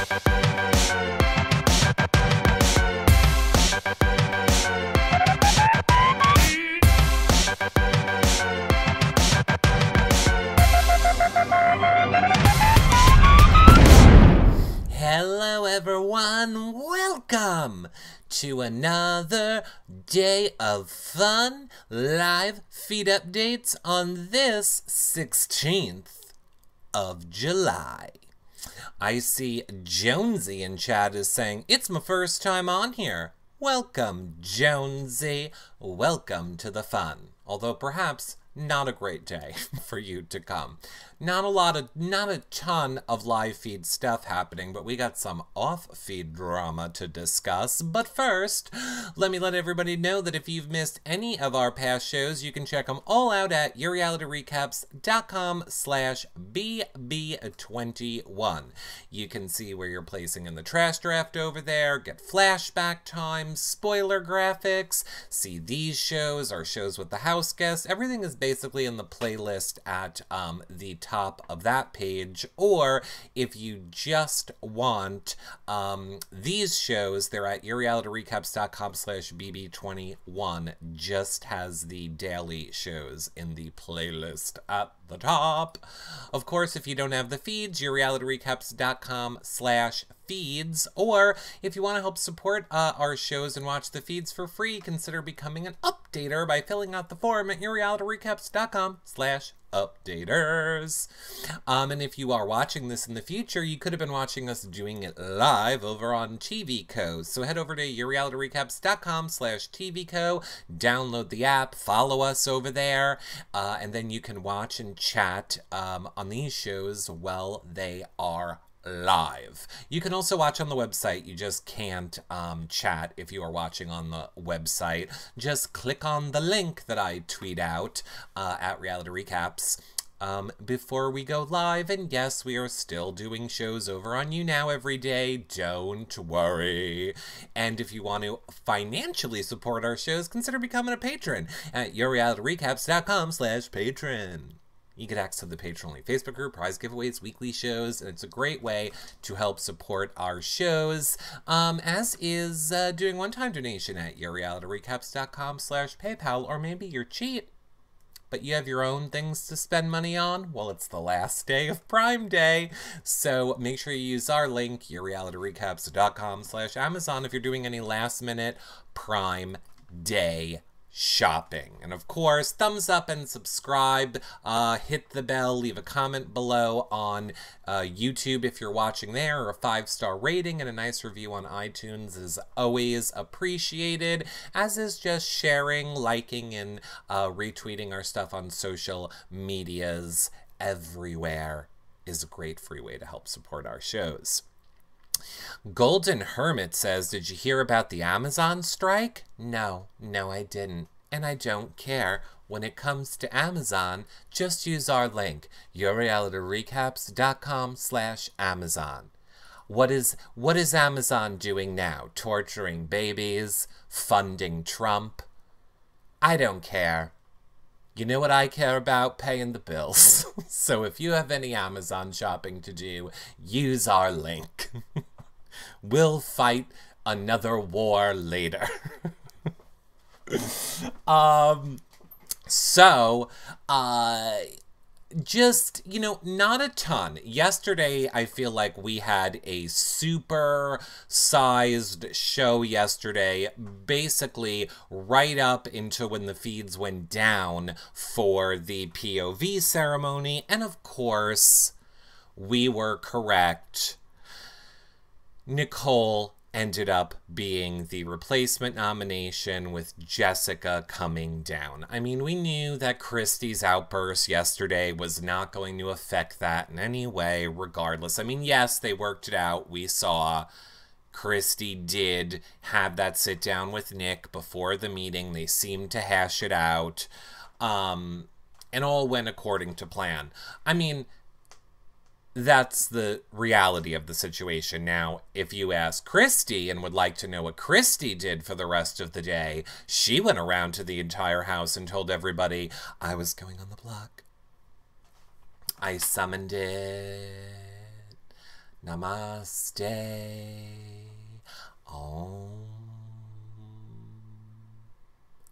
Hello everyone, welcome to another day of fun live feed updates on this 16th of July. I see Jonesy in chat is saying, it's my first time on here. Welcome, Jonesy. Welcome to the fun. Although perhaps not a great day for you to come. Not a ton of live feed stuff happening, but we got some off-feed drama to discuss. But first, let me let everybody know that if you've missed any of our past shows, you can check them all out at yourrealityrecaps.com/bb21. You can see where you're placing in the trash draft over there, get flashback time, spoiler graphics, see these shows, our shows with the house guests. Everything is basically in the playlist at the top of that page, or if you just want these shows, they're at yourrealityrecaps.com/bb21. Just has the daily shows in the playlist at the top. Of course, if you don't have the feeds, yourrealityrecaps.com/feeds, or if you want to help support our shows and watch the feeds for free, consider becoming an updater by filling out the form at yourrealityrecaps.com/updaters. And if you are watching this in the future, you could have been watching us doing it live over on TVCo. So head over to yourrealityrecaps.com/TVCo, download the app, follow us over there, and then you can watch and chat on these shows while they are live. You can also watch on the website. You just can't chat if you are watching on the website. Just click on the link that I tweet out at Reality Recaps before we go live. And yes, we are still doing shows over on YouNow every day. Don't worry. And if you want to financially support our shows, consider becoming a patron at yourrealityrecaps.com/patron. You get access to the patron-only Facebook group, prize giveaways, weekly shows, and it's a great way to help support our shows, as is doing one-time donation at yourrealityrecaps.com/PayPal, or maybe you're cheap, but you have your own things to spend money on. Well, it's the last day of Prime Day, so make sure you use our link, yourrealityrecaps.com/Amazon, if you're doing any last-minute Prime Day shopping. And of course, thumbs up and subscribe, hit the bell, leave a comment below on YouTube if you're watching there, or a 5-star rating and a nice review on iTunes is always appreciated, as is just sharing, liking, and retweeting our stuff on social medias everywhere is a great free way to help support our shows. Golden Hermit says, did you hear about the Amazon strike? No, I didn't. And I don't care. When it comes to Amazon, just use our link, yourrealityrecaps.com/Amazon. What is Amazon doing now? Torturing babies? Funding Trump? I don't care. You know what I care about? Paying the bills. So if you have any Amazon shopping to do, use our link. We'll fight another war later. Just, not a ton. Yesterday, I feel like we had a super-sized show yesterday, basically right up into when the feeds went down for the POV ceremony, and of course, we were correct. Nicole ended up being the replacement nomination, with Jessica coming down. I mean, we knew that Christy's outburst yesterday was not going to affect that in any way, regardless. I mean, yes, they worked it out. We saw Christy did have that sit down with Nick before the meeting. They seemed to hash it out, and all went according to plan. I mean, that's the reality of the situation. Now, if you ask Christy and would like to know what Christy did for the rest of the day, she went around to the entire house and told everybody, I was going on the block. I summoned it. Namaste. Om.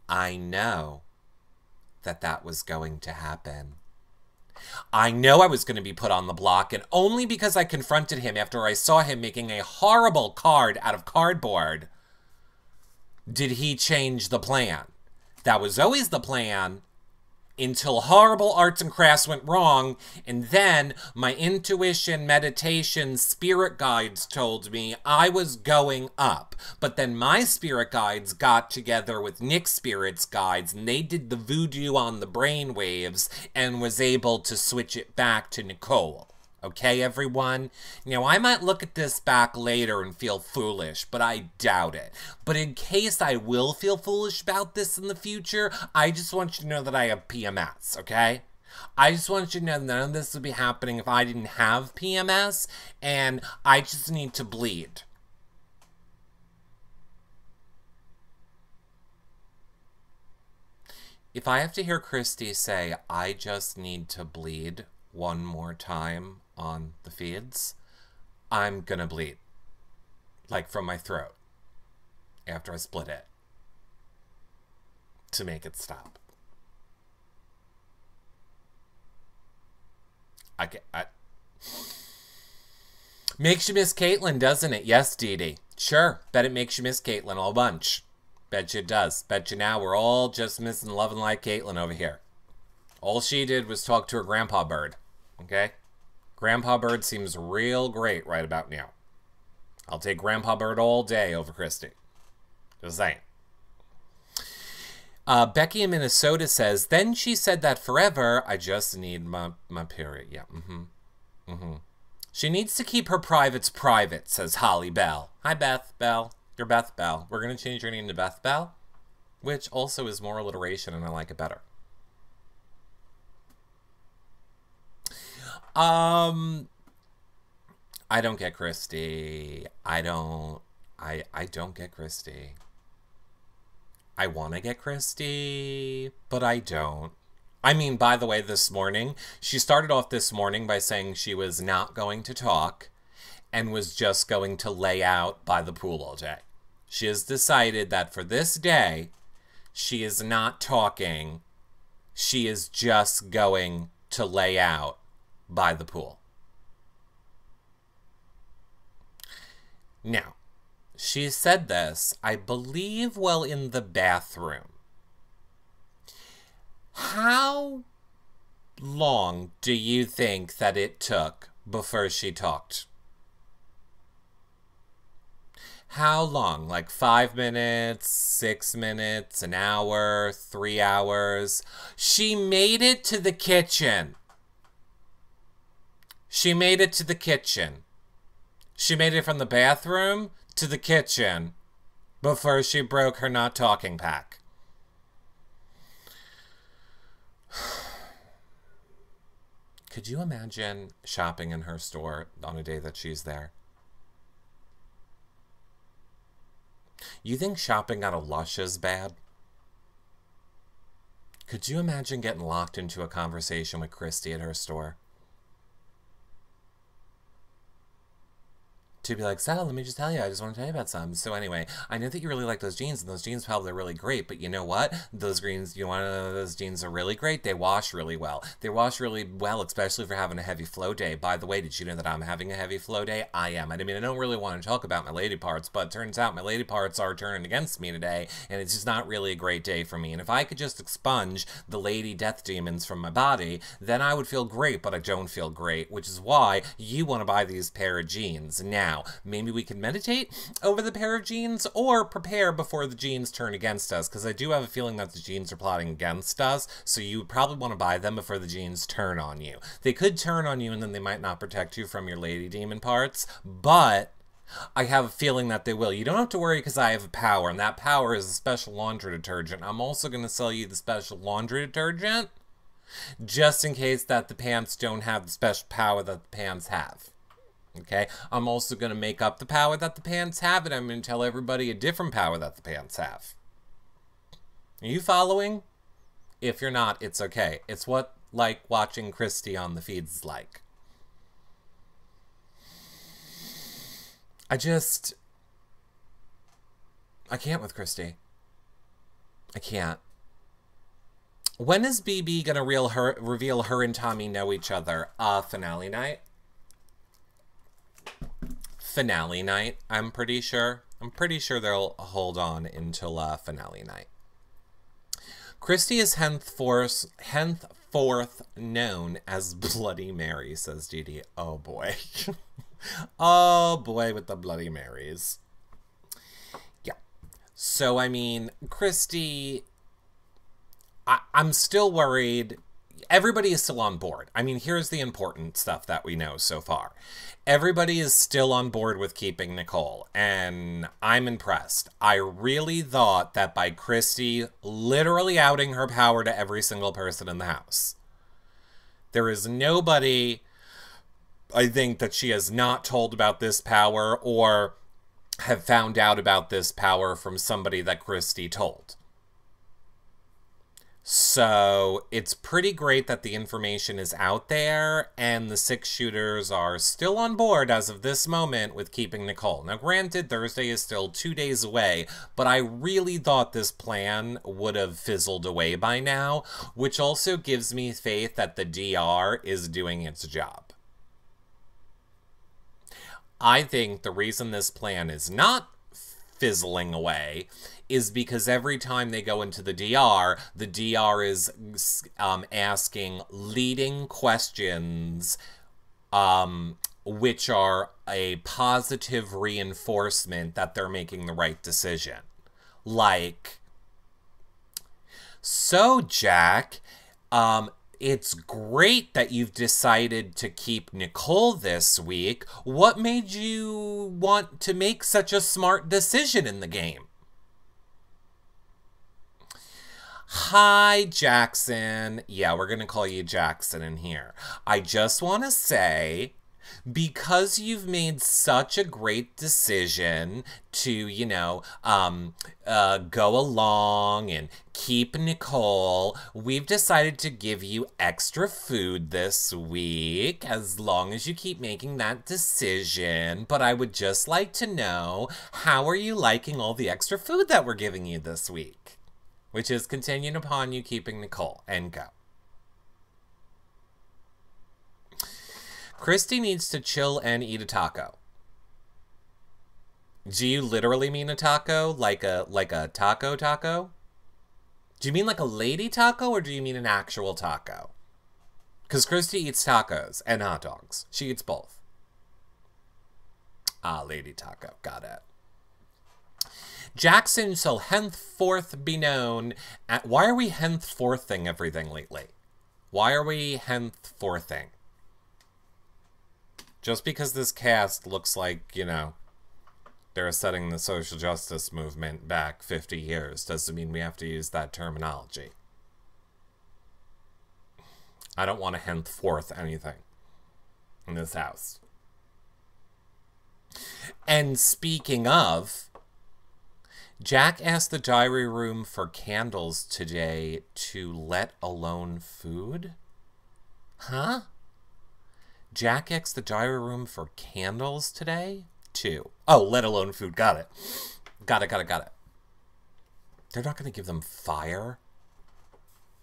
I know that was going to happen. I know I was going to be put on the block, and only because I confronted him after I saw him making a horrible card out of cardboard did he change the plan. That was always the plan until horrible arts and crafts went wrong, and then my intuition, meditation, spirit guides told me I was going up. But then my spirit guides got together with Nick's spirit's guides, and they did the voodoo on the brain waves and was able to switch it back to Nicole. Okay, everyone? Now, I might look at this back later and feel foolish, but I doubt it. But in case I will feel foolish about this in the future, I just want you to know that I have PMS, okay? I just want you to know that none of this would be happening if I didn't have PMS, and I just need to bleed. If I have to hear Christy say, I just need to bleed one more time on the feeds, I'm gonna bleed. Like from my throat. After I split it. To make it stop. Makes you miss Caitlin, doesn't it? Yes, Dee Dee. Sure. Bet it makes you miss Caitlin a whole bunch. Bet you it does. Bet you now we're all just missing loving like Caitlin over here. All she did was talk to her grandpa bird. Okay? Grandpa bird seems real great right about now. I'll take grandpa bird all day over Christy. Just saying. Becky in Minnesota says, then she said that forever, I just need my period. Yeah, She needs to keep her privates private, says Holly Bell. Hi, Beth Bell. You're Beth Bell. We're going to change your name to Beth Bell, which also is more alliteration, and I like it better. I don't get Christy. I don't get Christy. I want to get Christy, but I don't. I mean, by the way, this morning, she started off this morning by saying she was not going to talk and was just going to lay out by the pool all day. She has decided that for this day, she is not talking. She is just going to lay out by the pool. Now, she said this, I believe, while in the bathroom. How long do you think that it took before she talked? How long? Like 5 minutes, 6 minutes, an hour, 3 hours? She made it to the kitchen. She made it to the kitchen. She made it from the bathroom to the kitchen before she broke her not talking pack. Could you imagine shopping in her store on a day that she's there? You think shopping at a Lush is bad? Could you imagine getting locked into a conversation with Christy at her store? To be like, Sal, let me just tell you, I just want to tell you about something. So anyway, I know that you really like those jeans, and those jeans probably are really great, but you know what? Those jeans are really great. They wash really well. They wash really well, especially for having a heavy flow day. By the way, did you know that I'm having a heavy flow day? I am. I mean, I don't really want to talk about my lady parts, but it turns out my lady parts are turning against me today, and it's just not really a great day for me. And if I could just expunge the lady death demons from my body, then I would feel great, but I don't feel great, which is why you want to buy these pair of jeans. Now, maybe we can meditate over the pair of jeans or prepare before the jeans turn against us, because I do have a feeling that the jeans are plotting against us, so you would probably want to buy them before the jeans turn on you. They could turn on you and then they might not protect you from your lady demon parts, but I have a feeling that they will. You don't have to worry because I have a power, and that power is a special laundry detergent. I'm also going to sell you the special laundry detergent just in case that the pants don't have the special power that the pants have. Okay, I'm also going to make up the power that the pants have, and I'm going to tell everybody a different power that the pants have. Are you following? If you're not, it's okay. It's what, like, watching Christy on the feeds is like. I can't with Christy. I can't. When is BB gonna reveal her and Tommy know each other? Finale night? Finale night, I'm pretty sure. I'm pretty sure they'll hold on until finale night. Christy is henceforth known as Bloody Mary, says Dee. Oh boy. Oh boy with the Bloody Marys. Yeah. So, I mean, Christy, I'm still worried. Everybody is still on board. I mean, here's the important stuff that we know so far. Everybody is still on board with keeping Nicole, and I'm impressed. I really thought that by Christy literally outing her power to every single person in the house, there is nobody, I think, that she has not told about this power or have found out about this power from somebody that Christy told. So it's pretty great that the information is out there and the 6 shooters are still on board as of this moment with keeping Nicole. Now, granted, Thursday is still 2 days away, but I really thought this plan would have fizzled away by now, which also gives me faith that the DR is doing its job. I think the reason this plan is not fizzling away is because every time they go into the DR is asking leading questions, which are a positive reinforcement that they're making the right decision. Like, so Jack, it's great that you've decided to keep Nicole this week. What made you want to make such a smart decision in the game? Hi, Jackson. Yeah, we're going to call you Jackson in here. I just want to say, because you've made such a great decision to, you know, go along and keep Nicole, we've decided to give you extra food this week, as long as you keep making that decision. But I would just like to know, how are you liking all the extra food that we're giving you this week? Which is contingent upon you keeping Nicole, and go. Christy needs to chill and eat a taco. Do you literally mean a taco? Like a taco? Do you mean like a lady taco, or do you mean an actual taco? Because Christy eats tacos and hot dogs. She eats both. Ah, lady taco. Got it. Jackson shall henceforth be known at... Why are we henceforthing everything lately? Why are we henceforthing? Just because this cast looks like, you know, they're setting the social justice movement back 50 years doesn't mean we have to use that terminology. I don't want to henceforth anything in this house. And speaking of... Jack asked the diary room for candles today to let alone food? Huh? Jack asked the diary room for candles today? Oh, let alone food. Got it. Got it. They're not going to give them fire?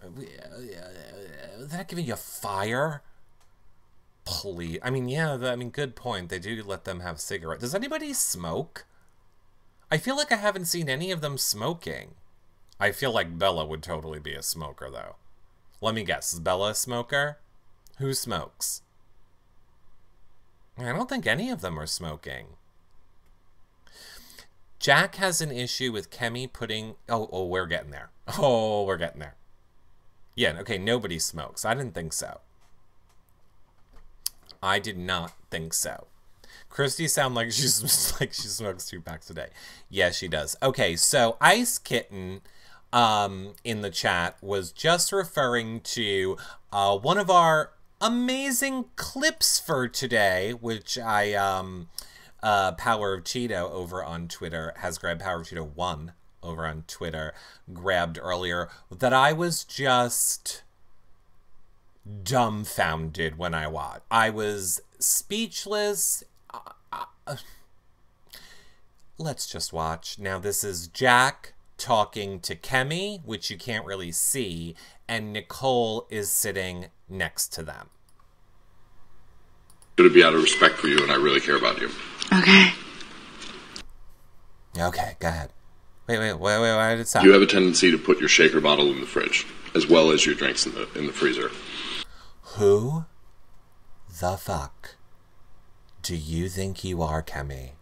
They're not giving you fire? Please. I mean, yeah, good point. They do let them have cigarettes. Does anybody smoke? I feel like I haven't seen any of them smoking. I feel like Bella would totally be a smoker, though. Let me guess. Is Bella a smoker? Who smokes? I don't think any of them are smoking. Jack has an issue with Kemi putting... Oh, we're getting there. Oh, we're getting there. Yeah, okay, nobody smokes. I didn't think so. I did not think so. Christy sound like she smokes 2 packs a day. Yeah, she does. Okay, so Ice Kitten in the chat was just referring to one of our amazing clips for today, which I Power of Cheeto over on Twitter has grabbed. Power of Cheeto 1 over on Twitter grabbed earlier, that I was just dumbfounded when I watched. I was speechless. let's just watch. Now this is Jack talking to Kemi, which you can't really see, and Nicole is sitting next to them. It'd be out of respect for you, and I really care about you. Okay. Okay, go ahead. Wait, why did it stop? You have a tendency to put your shaker bottle in the fridge, as well as your drinks in the freezer. Who the fuck do you think you are, Kemi?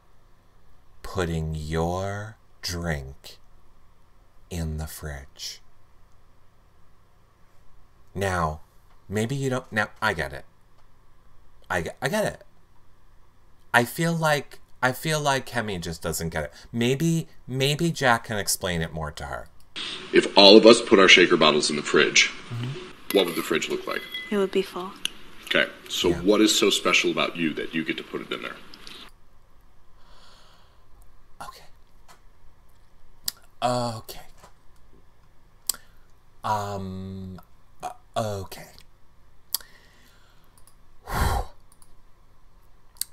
Putting your drink in the fridge. Now, maybe you don't... Now, I get it. I get it. I feel like Kemi just doesn't get it. Maybe Jack can explain it more to her. If all of us put our shaker bottles in the fridge, what would the fridge look like? It would be full. Okay, so what is so special about you that you get to put it in there? Okay. Okay.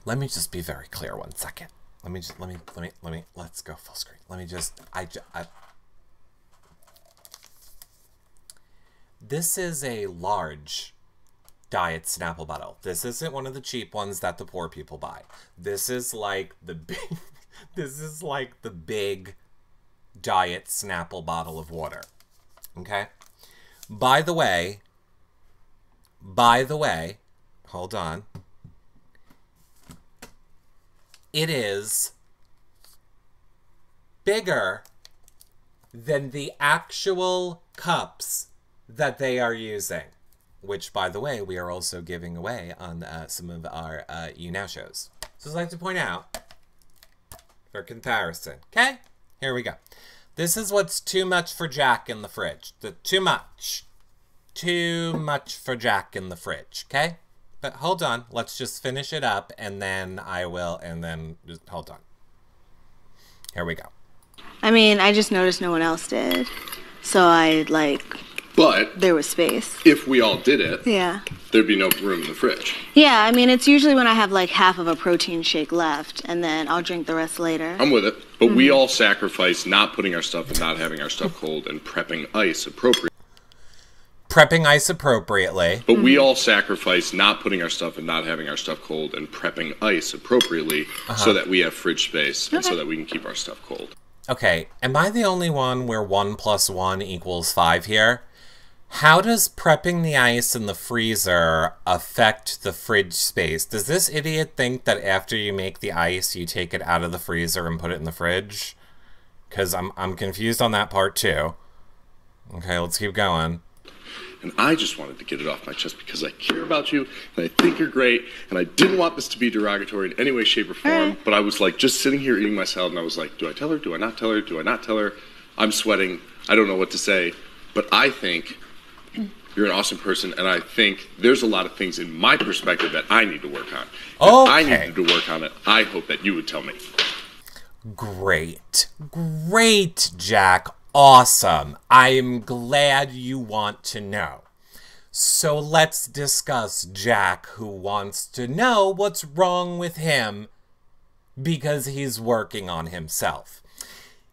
Let me just be very clear 1 second. Let's go full screen. This is a large Diet Snapple bottle. This isn't one of the cheap ones that the poor people buy. This is like the big, the big Diet Snapple bottle of water. Okay? By the way, hold on. It is bigger than the actual cups that they are using. Which, by the way, we are also giving away on some of our You Now shows. So I'd like to point out, for comparison, okay? Here we go. This is what's too much for Jack in the fridge. Too much for Jack in the fridge, okay? But hold on, let's just finish it up, and then just hold on. Here we go. I mean, I just noticed no one else did. So But there was space. if we all did it, Yeah. there'd be no room in the fridge. Yeah, I mean, it's usually when I have like half of a protein shake left, and then I'll drink the rest later. I'm with it. But we all sacrifice not putting our stuff and not having our stuff cold and prepping ice appropriately. Prepping ice appropriately. But we all sacrifice not putting our stuff and not having our stuff cold and prepping ice appropriately so that we have fridge space and so that we can keep our stuff cold. Okay, am I the only one where 1 + 1 = 5 here? How does prepping the ice in the freezer affect the fridge space? Does this idiot think that after you make the ice, you take it out of the freezer and put it in the fridge? Because I'm confused on that part too. Okay, let's keep going. And I just wanted to get it off my chest because I care about you and I think you're great and I didn't want this to be derogatory in any way, shape, or form. But I was like just sitting here eating my salad and I was like, do I tell her? Do I not tell her? Do I not tell her? I'm sweating. I don't know what to say. But I think you're an awesome person, and I think there's a lot of things in my perspective that I need to work on. If I needed to work on it, I hope that you would tell me. Great, Jack. Awesome. I am glad you want to know. So let's discuss Jack, who wants to know what's wrong with him because he's working on himself.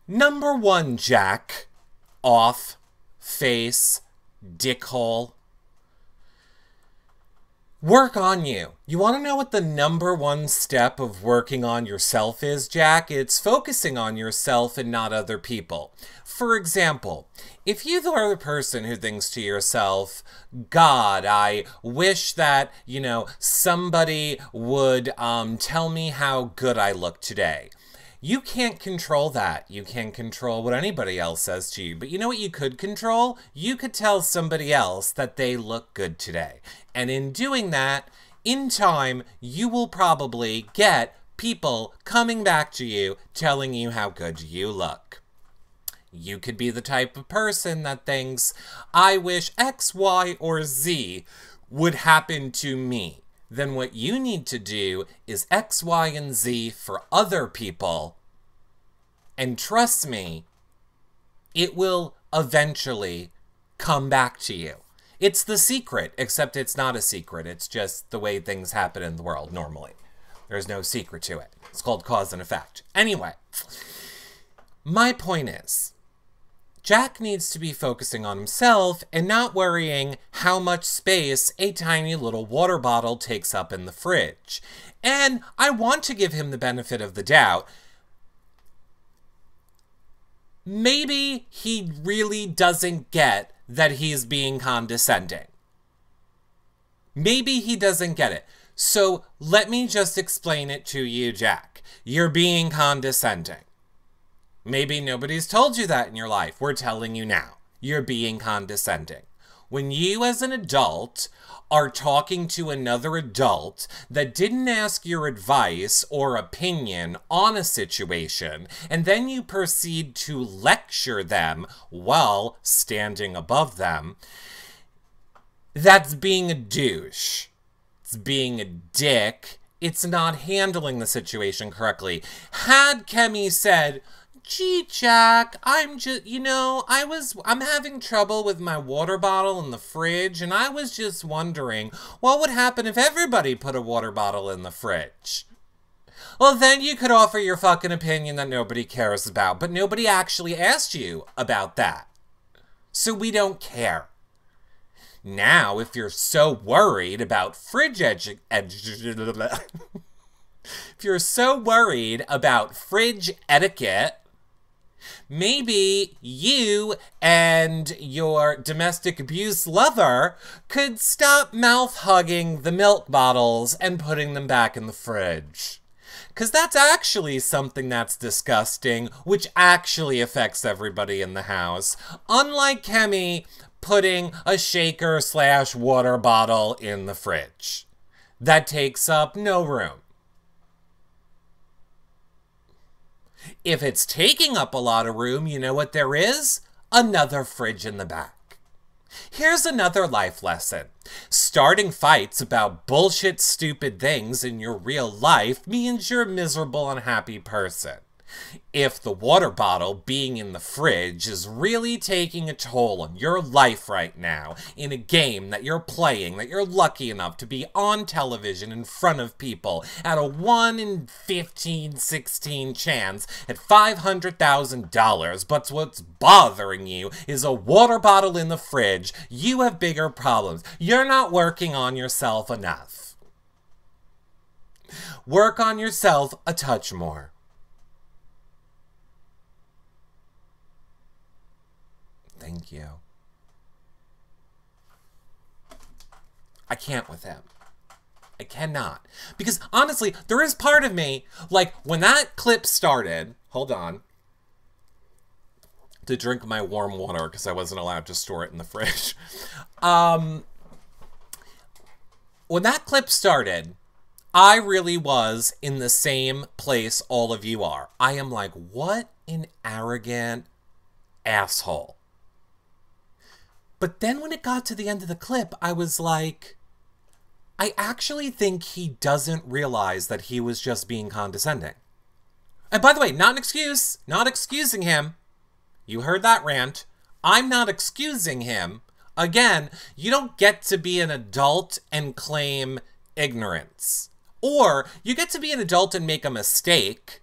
Number 1, Jack. Off, face, dickhole. Work on you. You want to know what the number 1 step of working on yourself is, Jack? It's focusing on yourself and not other people. For example, if you are the person who thinks to yourself, God, I wish that, somebody would tell me how good I look today. You can't control that. You can't control what anybody else says to you. But you know what you could control? You could tell somebody else that they look good today. And in doing that, in time, you will probably get people coming back to you telling you how good you look. You could be the type of person that thinks, I wish X, Y, or Z would happen to me. Then what you need to do is X, Y, and Z for other people. And trust me, it will eventually come back to you. It's The Secret, except it's not a secret. It's just the way things happen in the world normally. There's no secret to it. It's called cause and effect. Anyway, my point is, Jack needs to be focusing on himself and not worrying how much space a tiny little water bottle takes up in the fridge. And I want to give him the benefit of the doubt. Maybe he really doesn't get that he's being condescending. Maybe he doesn't get it. So let me just explain it to you, Jack. You're being condescending. Maybe nobody's told you that in your life. We're telling you now. You're being condescending. When you as an adult are talking to another adult that didn't ask your advice or opinion on a situation, and then you proceed to lecture them while standing above them, that's being a douche. It's being a dick. It's not handling the situation correctly. Had Kemi said, gee, Jack, I'm having trouble with my water bottle in the fridge, and I was just wondering what would happen if everybody put a water bottle in the fridge. Well, then you could offer your fucking opinion that nobody cares about, but nobody actually asked you about that. So we don't care. Now, if you're so worried about if you're so worried about fridge etiquette, maybe you and your domestic abuse lover could stop mouth-hugging the milk bottles and putting them back in the fridge. Because that's actually something that's disgusting, which actually affects everybody in the house. Unlike Kemi putting a shaker/water bottle in the fridge. That takes up no room. If it's taking up a lot of room, you know what there is? Another fridge in the back. Here's another life lesson. Starting fights about bullshit, stupid things in your real life means you're a miserable, unhappy person. If the water bottle being in the fridge is really taking a toll on your life right now in a game that you're playing, that you're lucky enough to be on television in front of people at a 1 in 15, 16 chance at $500,000, but what's bothering you is a water bottle in the fridge, you have bigger problems. You're not working on yourself enough. Work on yourself a touch more. Thank you. I can't with him. I cannot. Because honestly, there is part of me, like, when that clip started, hold on, to drink my warm water because I wasn't allowed to store it in the fridge. When that clip started, I really was in the same place all of you are. I am like, what an arrogant asshole. But then when it got to the end of the clip, I was like, I actually think he doesn't realize that he was just being condescending. And by the way, not an excuse, not excusing him. You heard that rant. I'm not excusing him. Again, you don't get to be an adult and claim ignorance. Or you get to be an adult and make a mistake,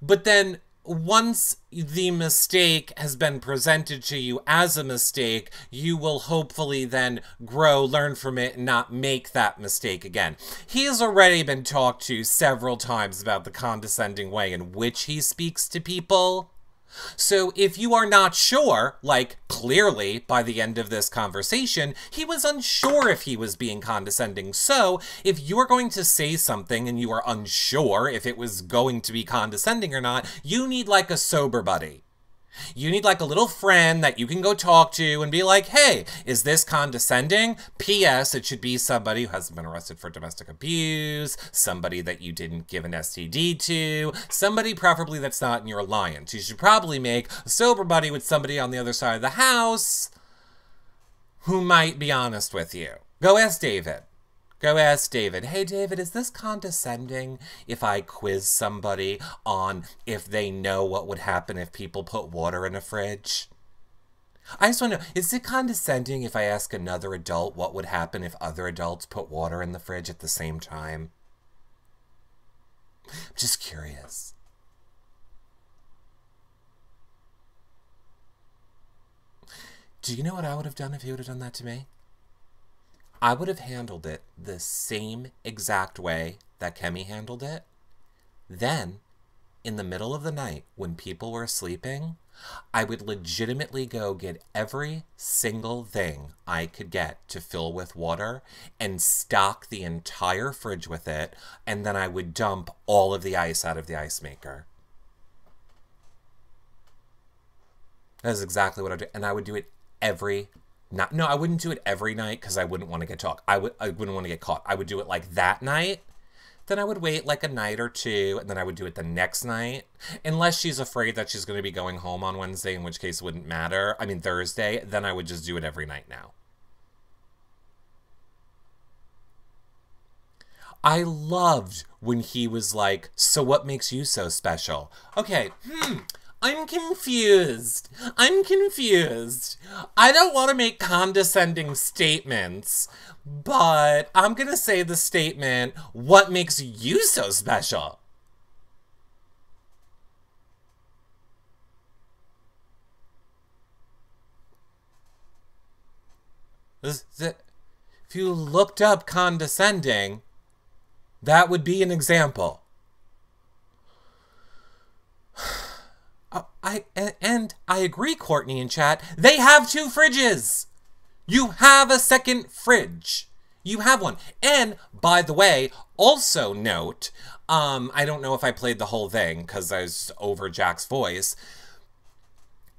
but then once the mistake has been presented to you as a mistake, you will hopefully then grow, learn from it, and not make that mistake again. He has already been talked to several times about the condescending way in which he speaks to people. So if you are not sure, like clearly by the end of this conversation, he was unsure if he was being condescending. So if you are going to say something and you are unsure if it was going to be condescending or not, you need like a sober buddy. You need like a little friend that you can go talk to and be like, hey, is this condescending? P.S. It should be somebody who hasn't been arrested for domestic abuse, somebody that you didn't give an STD to, somebody preferably that's not in your alliance. You should probably make a sober buddy with somebody on the other side of the house who might be honest with you. Go ask David. Go ask David, hey David, is this condescending if I quiz somebody on if they know what would happen if people put water in a fridge? I just want to know, is it condescending if I ask another adult what would happen if other adults put water in the fridge at the same time? Just curious. Do you know what I would have done if he would have done that to me? I would have handled it the same exact way that Kemi handled it. Then, in the middle of the night, when people were sleeping, I would legitimately go get every single thing I could get to fill with water and stock the entire fridge with it, and then I would dump all of the ice out of the ice maker. That's exactly what I do. And I would do it every night. No, I wouldn't do it every night because I wouldn't want to get caught. I wouldn't want to get caught. I would do it like that night. Then I would wait like a night or two, and then I would do it the next night. Unless she's afraid that she's going to be going home on Wednesday, in which case it wouldn't matter. I mean, Thursday. Then I would just do it every night now. I loved when he was like, so what makes you so special? Okay, I'm confused. I'm confused. I don't want to make condescending statements, but I'm going to say the statement, what makes you so special? If you looked up condescending, that would be an example. I agree, Courtney in chat. They have 2 fridges. You have a second fridge. You have one. And, by the way, also note, I don't know if I played the whole thing because I was over Jack's voice.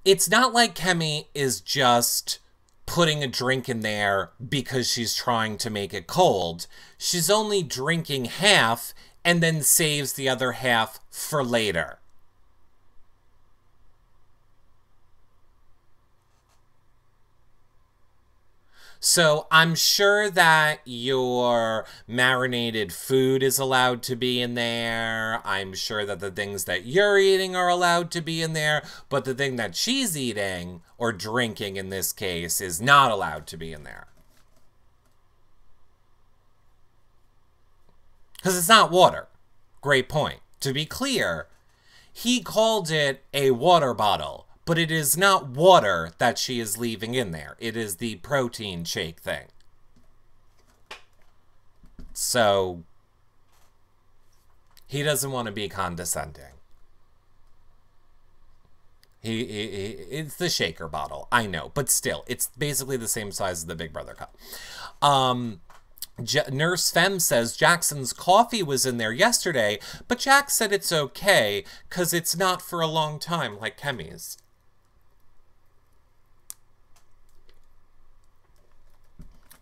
It's not like Kemi is just putting a drink in there because she's trying to make it cold. She's only drinking half and then saves the other half for later. So I'm sure that your marinated food is allowed to be in there. I'm sure that the things that you're eating are allowed to be in there. But the thing that she's eating, or drinking in this case, is not allowed to be in there. Because it's not water. Great point. To be clear, he called it a water bottle. But it is not water that she is leaving in there. It is the protein shake thing. So, he doesn't want to be condescending. It's the shaker bottle, I know. But still, it's basically the same size as the Big Brother cup. Nurse Femme says Jackson's coffee was in there yesterday, but Jack said it's okay, because it's not for a long time like Kemi's.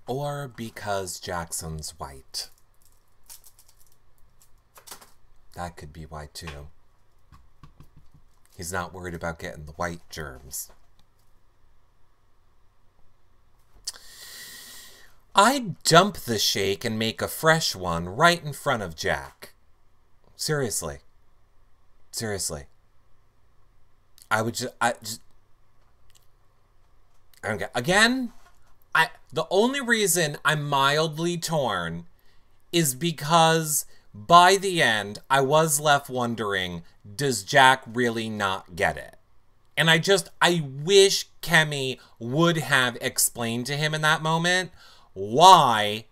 Or because Jackson's white. That could be why too. He's not worried about getting the white germs. I'd dump the shake and make a fresh one right in front of Jack. Seriously. Seriously. I don't get, again, the only reason I'm mildly torn is because by the end, I was left wondering, does Jack really not get it? And I wish Kemi would have explained to him in that moment why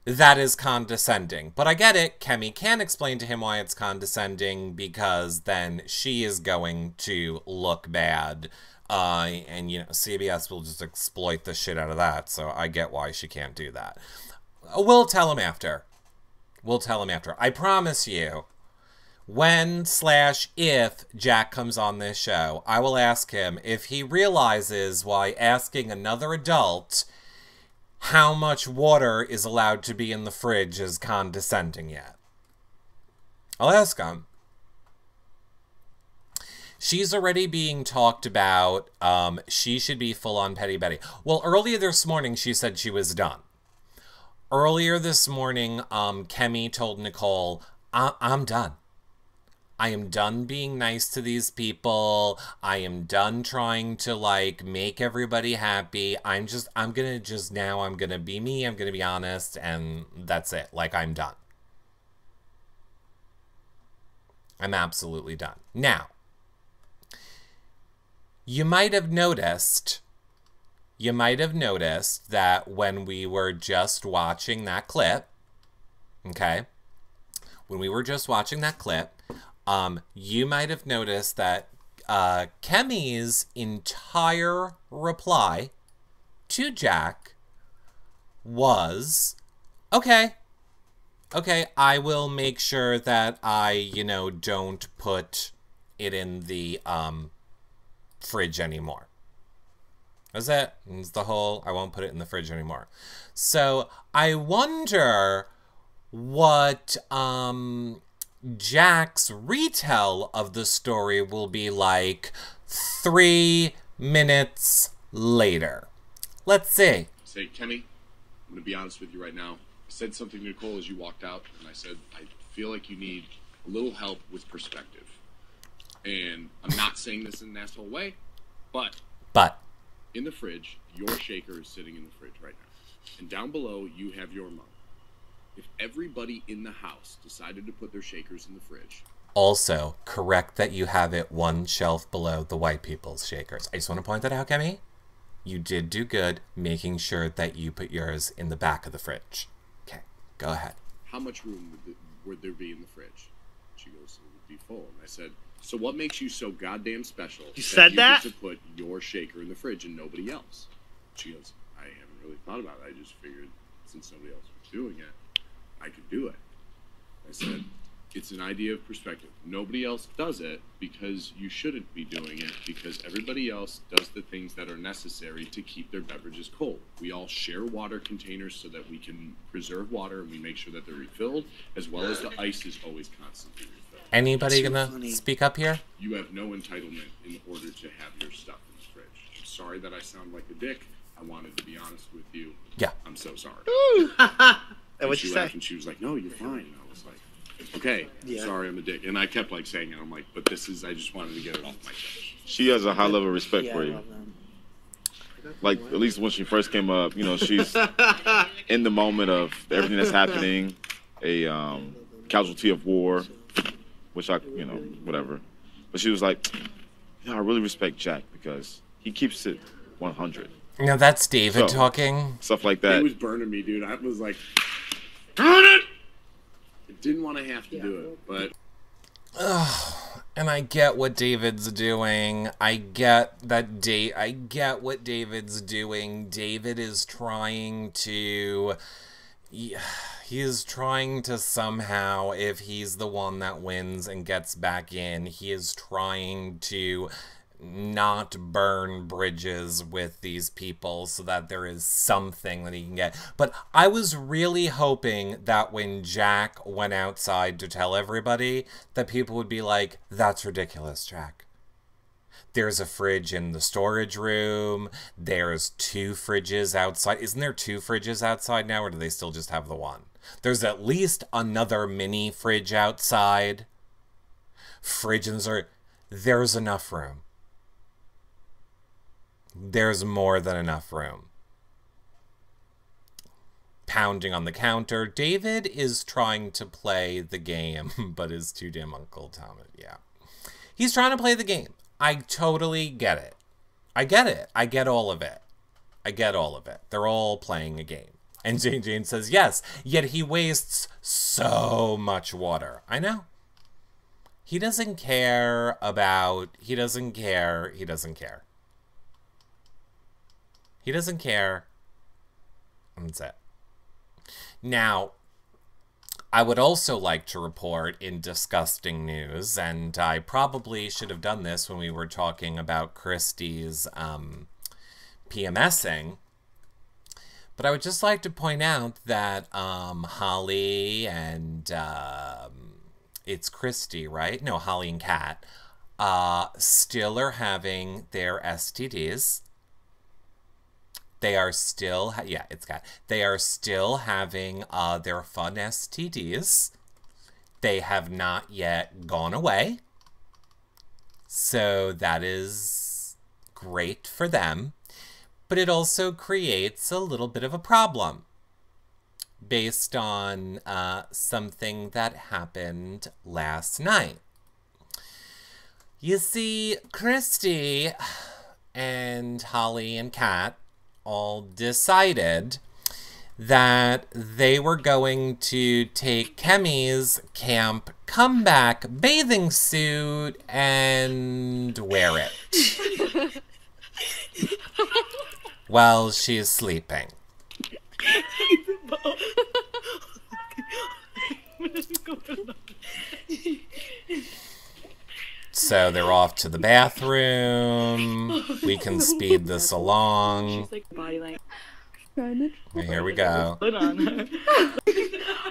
that is condescending. But I get it. Kemi can explain to him why it's condescending because then she is going to look bad. And, you know, CBS will just exploit the shit out of that. So I get why she can't do that. We'll tell him after. We'll tell him after. I promise you, when/if Jack comes on this show, I will ask him if he realizes why asking another adult how much water is allowed to be in the fridge is condescending yet. I'll ask him. She's already being talked about. She should be full on Petty Betty. Well, earlier this morning, she said she was done. Earlier this morning, Kemi told Nicole, I'm done. I am done being nice to these people. I am done trying to, like, make everybody happy. I'm gonna be me. I'm gonna be honest. And that's it. Like, I'm done. I'm absolutely done. Now, you might have noticed that when we were just watching that clip, okay? When we were just watching that clip, you might have noticed that Kemi's entire reply to Jack was, okay, I will make sure that I, don't put it in the fridge anymore. That's it. It's the whole, I won't put it in the fridge anymore. So I wonder what Jack's retell of the story will be like 3 minutes later. Let's see. Say, Kemi, I'm going to be honest with you right now. I said something to Nicole as you walked out, and I said, I feel like you need a little help with perspective. And I'm not saying this in an asshole way, but in the fridge, your shaker is sitting in the fridge right now. And down below, you have your mug. If everybody in the house decided to put their shakers in the fridge. Also, correct that you have it one shelf below the white people's shakers. I just want to point that out, Kemi. You did do good making sure that you put yours in the back of the fridge. Okay, go ahead. How much room would there be in the fridge? She goes, it would be full. And I said, so what makes you so goddamn special? You said that? You get to put your shaker in the fridge and nobody else. She goes, I haven't really thought about it. I just figured since nobody else was doing it, I could do it. I said, it's an idea of perspective. Nobody else does it because you shouldn't be doing it, because everybody else does the things that are necessary to keep their beverages cold. We all share water containers so that we can preserve water and we make sure that they're refilled, as well as the ice is always constantly refilled. Anybody gonna speak up here? You have no entitlement in order to have your stuff in the fridge. I'm sorry that I sound like a dick. I wanted to be honest with you. Yeah. I'm so sorry. And what'd she you laughed say? and she was like, no, you're fine. And I was like, okay, Yeah. sorry, I'm a dick. And I kept like saying it. I'm like, but this is, I just wanted to get it off my chest. She has a high level of respect Yeah, for I you. love them. Like, at least when she first came up, she's in the moment of everything that's happening, a casualty of war, which whatever. But she was like, I really respect Jack because he keeps it 100. No, that's David So, talking. Stuff like It that. was burning me, dude. I was like, darn it! I didn't want to have to do it, but And I get what David's doing. I get what David's doing. David is trying to... He is trying to somehow, if he's the one that wins and gets back in, he is trying to not burn bridges with these people so that there is something that he can get. But I was really hoping that when Jack went outside to tell everybody, that people would be like, that's ridiculous, Jack. There's a fridge in the storage room. There's 2 fridges outside. Isn't there 2 fridges outside now, or do they still just have the one? There's at least another mini fridge outside. There's enough room. There's more than enough room. Pounding on the counter. David is trying to play the game, but is too damn Uncle Tom. Yeah. He's trying to play the game. I totally get it. I get it. I get all of it. I get all of it. They're all playing a game. And Jane says, yes, yet he wastes so much water. I know. He doesn't care about... He doesn't care. He doesn't care. He doesn't care. That's it. Now, I would also like to report in disgusting news, and I probably should have done this when we were talking about Christie's PMSing, but I would just like to point out that Holly and it's Christy, right? No, Holly and Kat still are having their STDs. They are still, it's Kat. They are still having their fun STDs. They have not yet gone away. So that is great for them. But it also creates a little bit of a problem based on something that happened last night. You see, Christy and Holly and Kat all decided that they were going to take Kemi's camp comeback bathing suit and wear it while she is sleeping. So they're off to the bathroom. We can speed this along. Here we go. Good on her.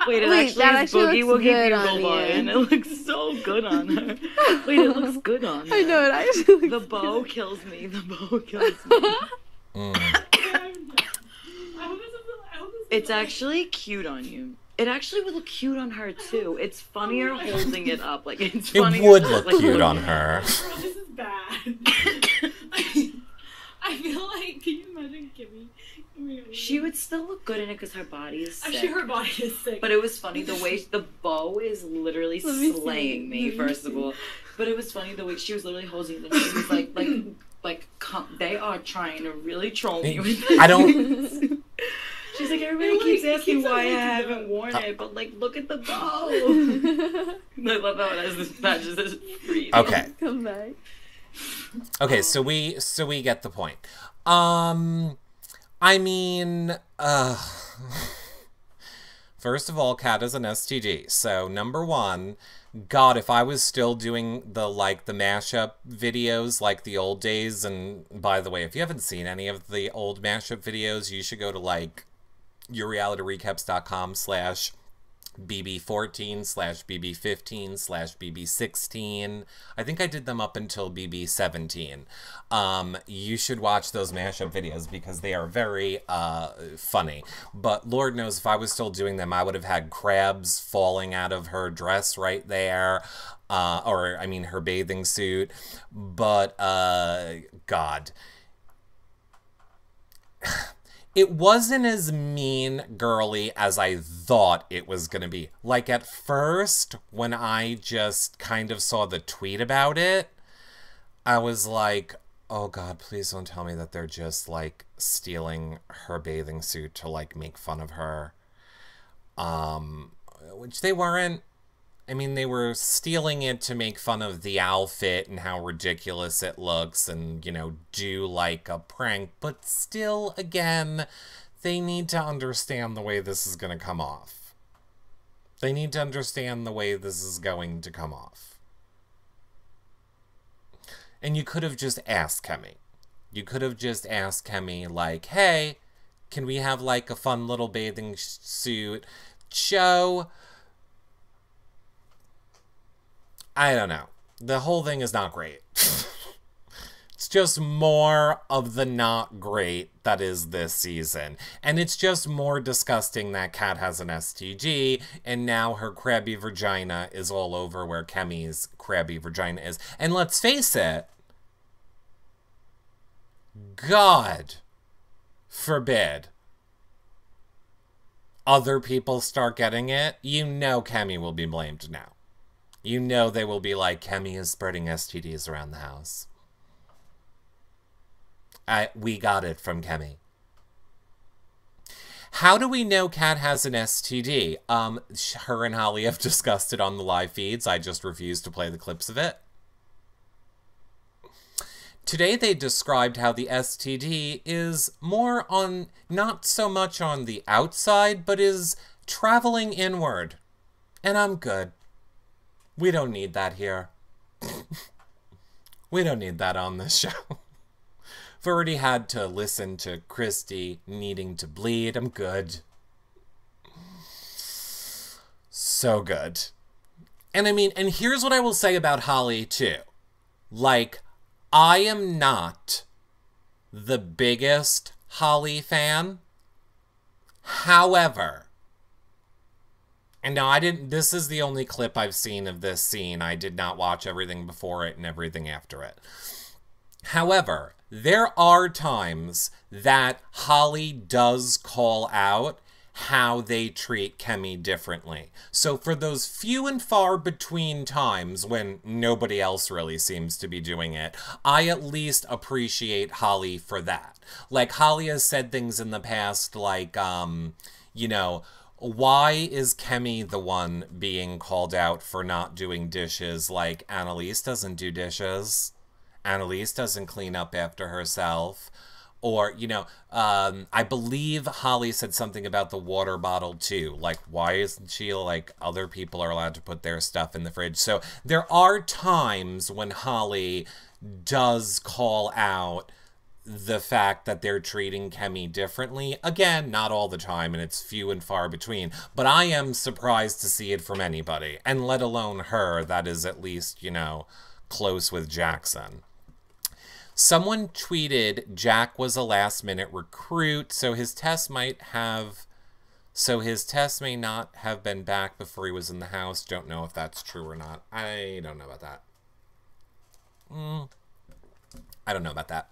Wait, that actually actually is Boogie looks Woogie good on Bugle Boy, you. and it looks so good on her. Wait, it looks good on her. I know it actually. The bow kills me. The bow kills me. It's actually cute on you. It actually would look cute on her too. It's funnier holding it up. Like it's funnier. It would look like, cute on her. This is bad. I feel like, can you imagine Kimmy? She would still look good in it because her body is I'm sick. sure her body is sick. But it was funny the way the bow is literally slaying me. First of all, but it was funny the way she was literally holding it. And she was they are trying to really troll me. With I don't. She's like, everybody keeps asking why I haven't worn it, but like, look at the bow. I love how it has this patch that says free. Okay. Come back. Okay, so we get the point. I mean, first of all, Kat is an STD. So number one, God, if I was still doing the mashup videos like the old days, and by the way, if you haven't seen any of the old mashup videos, you should go to yourrealityrecaps.com/BB14/BB15/BB16. I think I did them up until BB17. You should watch those mashup videos because they are very funny. But Lord knows if I was still doing them, I would have had crabs falling out of her dress right there. Her bathing suit. But, God. It wasn't as mean girly as I thought it was going to be. Like, at first, when I just kind of saw the tweet about it, I was like, oh God, please don't tell me that they're just, stealing her bathing suit to, make fun of her. Which they weren't. I mean, they were stealing it to make fun of the outfit and how ridiculous it looks and, do a prank. But still, again, they need to understand the way this is going to come off. They need to understand the way this is going to come off. And you could have just asked Kemi. You could have just asked Kemi, hey, can we have, a fun little bathing suit show? I don't know. The whole thing is not great. It's just more of the not great that is this season. And it's just more disgusting that Kat has an STG, and now her crabby vagina is all over where Kemi's crabby vagina is. And let's face it, God forbid other people start getting it, Kemi will be blamed now. They will be like, Kemi is spreading STDs around the house. We got it from Kemi. How do we know Kat has an STD? Her and Holly have discussed it on the live feeds. I just refuse to play the clips of it. Today they described how the STD is more on, not so much on the outside, but is traveling inward. And I'm good. We don't need that here. We don't need that on this show. I've already had to listen to Christy needing to bleed. I'm good. So good. And and here's what I will say about Holly, too. I am not the biggest Holly fan. However, and now this is the only clip I've seen of this scene. I did not watch everything before it and everything after it. However, there are times that Holly does call out how they treat Kemi differently. So for those few and far between times when nobody else really seems to be doing it, I at least appreciate Holly for that. Like, Holly has said things in the past like, you know, why is Kemi the one being called out for not doing dishes? Like, Annalise doesn't do dishes. Annalise doesn't clean up after herself. Or, you know, I believe Holly said something about the water bottle too. Like, why isn't she like other people are allowed to put their stuff in the fridge? So there are times when Holly does call out the fact that they're treating Kemi differently. Again, not all the time, and it's few and far between. But I am surprised to see it from anybody, and let alone her, that is at least, you know, close with Jackson. Someone tweeted Jack was a last-minute recruit, so his test may not have been back before he was in the house. Don't know if that's true or not. I don't know about that. I don't know about that.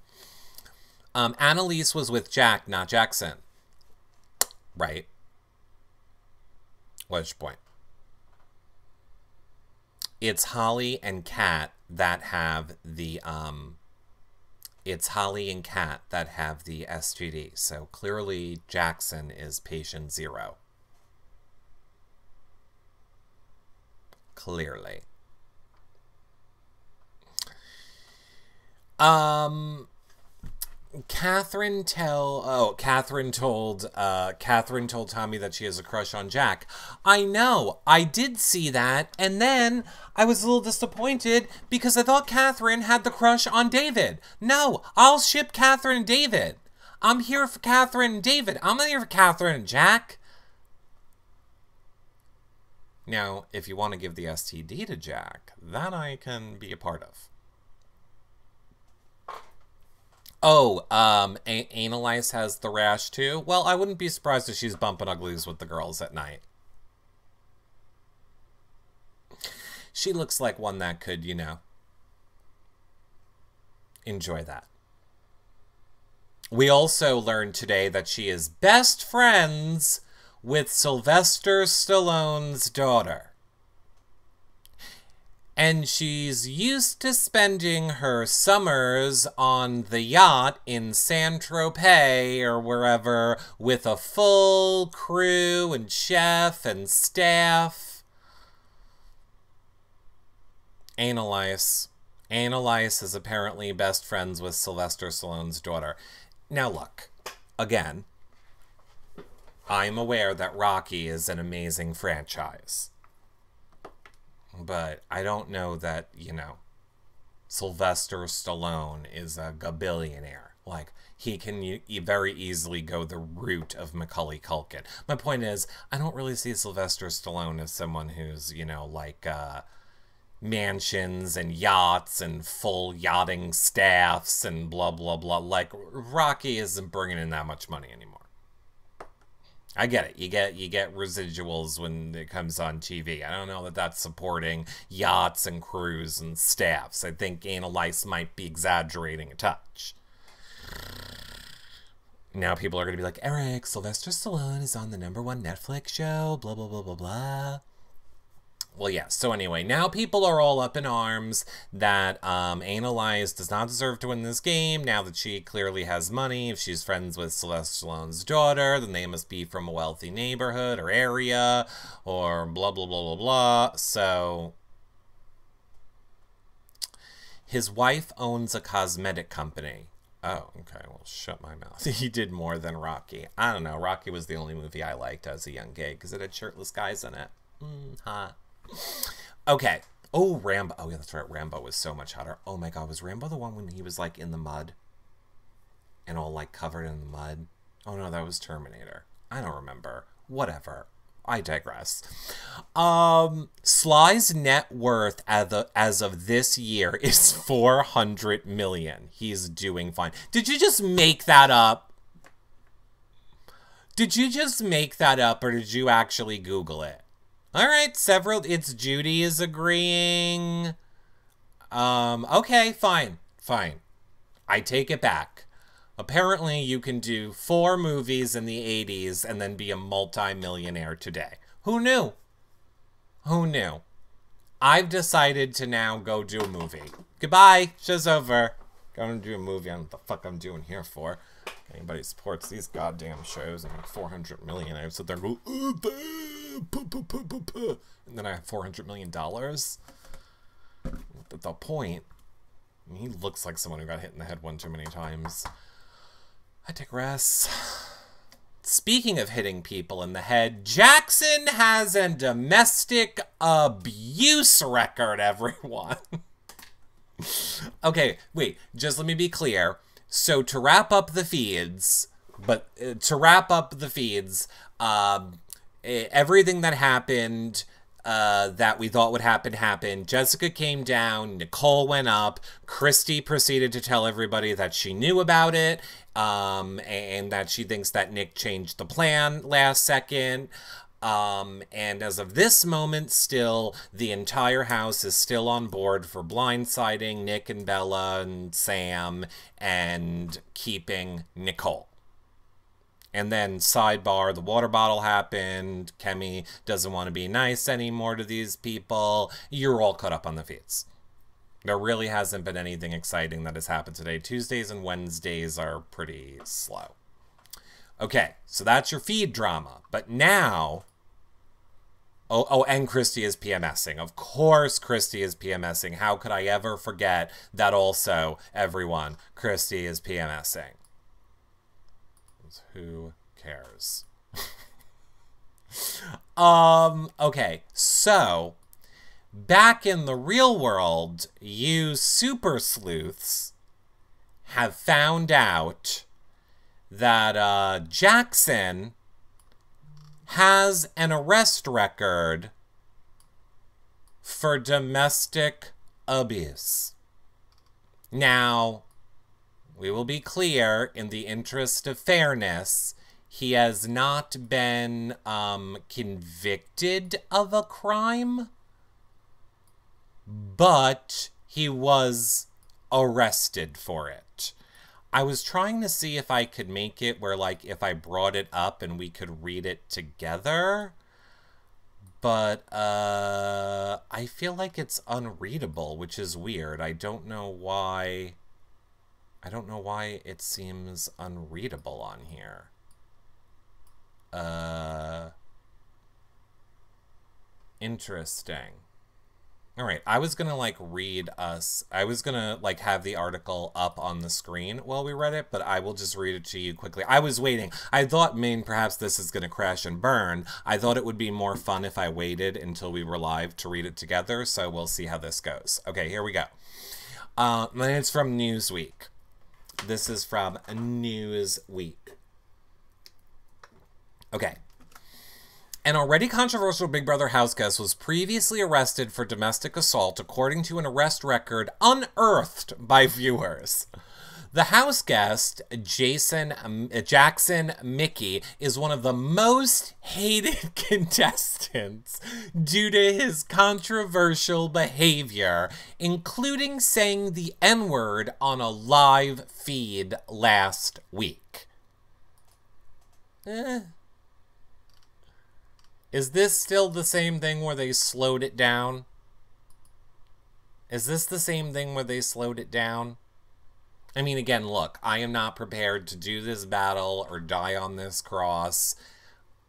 Annalise was with Jack, not Jackson. Right. What's your point? It's Holly and Kat that have the, it's Holly and Kat that have the STD. So clearly Jackson is patient 0. Clearly. Catherine told Tommy that she has a crush on Jack. I know, I did see that, and then I was a little disappointed because I thought Catherine had the crush on David. No, I'll ship Catherine and David. I'm here for Catherine and David. I'm not here for Catherine and Jack. Now, if you want to give the STD to Jack, that I can be a part of. Oh, Annalise has the rash too? Well, I wouldn't be surprised if she's bumping uglies with the girls at night. She looks like one that could, you know, enjoy that. We also learned today that she is best friends with Sylvester Stallone's daughter. And she's used to spending her summers on the yacht in Saint-Tropez or wherever with a full crew and chef and staff. Annalise is apparently best friends with Sylvester Stallone's daughter. Now look, again, I'm aware that Rocky is an amazing franchise. But I don't know that, you know, Sylvester Stallone is a gabillionaire. Like, he can very easily go the route of Macaulay Culkin. My point is, I don't really see Sylvester Stallone as someone who's, you know, like, mansions and yachts and full yachting staffs and blah, blah, blah. Like, Rocky isn't bringing in that much money anymore. I get it. You get residuals when it comes on TV. I don't know that that's supporting yachts and crews and staffs. I think Annalise might be exaggerating a touch. Now people are going to be like, Eric, Sylvester Stallone is on the #1 Netflix show, blah, blah, blah, blah, blah. Well, yeah, so anyway, now people are all up in arms that Annalise does not deserve to win this game, now that she clearly has money. If she's friends with Sylvester Stallone's daughter, then they must be from a wealthy neighborhood or area, or blah, blah, blah, blah, blah. So, his wife owns a cosmetic company. Oh, okay, well, shut my mouth. He did more than Rocky. I don't know, Rocky was the only movie I liked as a young gay, because it had shirtless guys in it. Hot. Okay. Oh, Rambo. Oh, yeah, that's right. Rambo was so much hotter. Oh, my God. Was Rambo the one when he was, like, in the mud? And all, like, covered in the mud? Oh, no, that was Terminator. I don't remember. Whatever. I digress. Sly's net worth as of this year is $400 million. He's doing fine. Did you just make that up? Did you just make that up, or did you actually Google it? All right, it's Judy is agreeing. Okay, fine. I take it back. Apparently, you can do 4 movies in the 80s and then be a multi-millionaire today. Who knew? Who knew? I've decided to now go do a movie. Goodbye. Show's over. Going to do a movie. I don't know what the fuck I'm doing here for. Anybody supports these goddamn shows and 400 million. I sit there and go, and then I have $400 million. At the point, I mean, he looks like someone who got hit in the head one too many times. I digress. Speaking of hitting people in the head, Jackson has a domestic abuse record, everyone. Okay, wait, just let me be clear. So to wrap up the feeds, everything that happened that we thought would happen happened. Jessica came down, Nicole went up, Christy proceeded to tell everybody that she knew about it, and that she thinks that Nick changed the plan last second. And as of this moment still, the entire house is still on board for blindsiding Nick and Bella and Sam and keeping Nicole. And then, sidebar, the water bottle happened. Kemi doesn't want to be nice anymore to these people. You're all caught up on the feeds. There really hasn't been anything exciting that has happened today. Tuesdays and Wednesdays are pretty slow. Okay, so that's your feed drama. But now... Oh, and Christy is PMSing. Of course Christy is PMSing. How could I ever forget that also, everyone, Christy is PMSing? Who cares? Okay, so back in the real world, you super sleuths have found out that Jackson has an arrest record for domestic abuse. Now, we will be clear, in the interest of fairness, he has not been convicted of a crime, but he was arrested for it. I was trying to see if I could make it where, like, if I brought it up and we could read it together, but I feel like it's unreadable, which is weird. I don't know why it seems unreadable on here. Interesting. Alright, I was gonna, like, I was gonna, like, have the article up on the screen while we read it, but I will just read it to you quickly. I was waiting. I thought, perhaps this is gonna crash and burn. I thought it would be more fun if I waited until we were live to read it together, so we'll see how this goes. Okay, here we go. And it's from Newsweek. This is from Newsweek. Okay. An already controversial Big Brother house guest was previously arrested for domestic assault, according to an arrest record unearthed by viewers. The house guest, Jackson Mickey, is one of the most hated contestants due to his controversial behavior, including saying the N-word on a live feed last week. Is this still the same thing where they slowed it down? Is this the same thing where they slowed it down? I mean, again, look, I am not prepared to do this battle or die on this cross.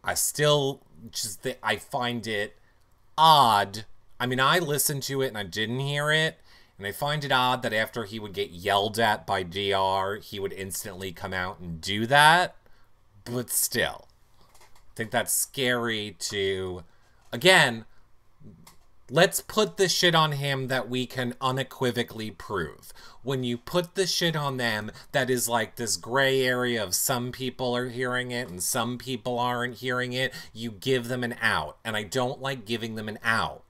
I still just I find it odd. I mean, I listened to it and I didn't hear it. And I find it odd that after he would get yelled at by DR, he would instantly come out and do that. But still, I think that's scary to, again, let's put the shit on him that we can unequivocally prove. When you put the shit on them, that is like this gray area of some people are hearing it and some people aren't hearing it, you give them an out. And I don't like giving them an out.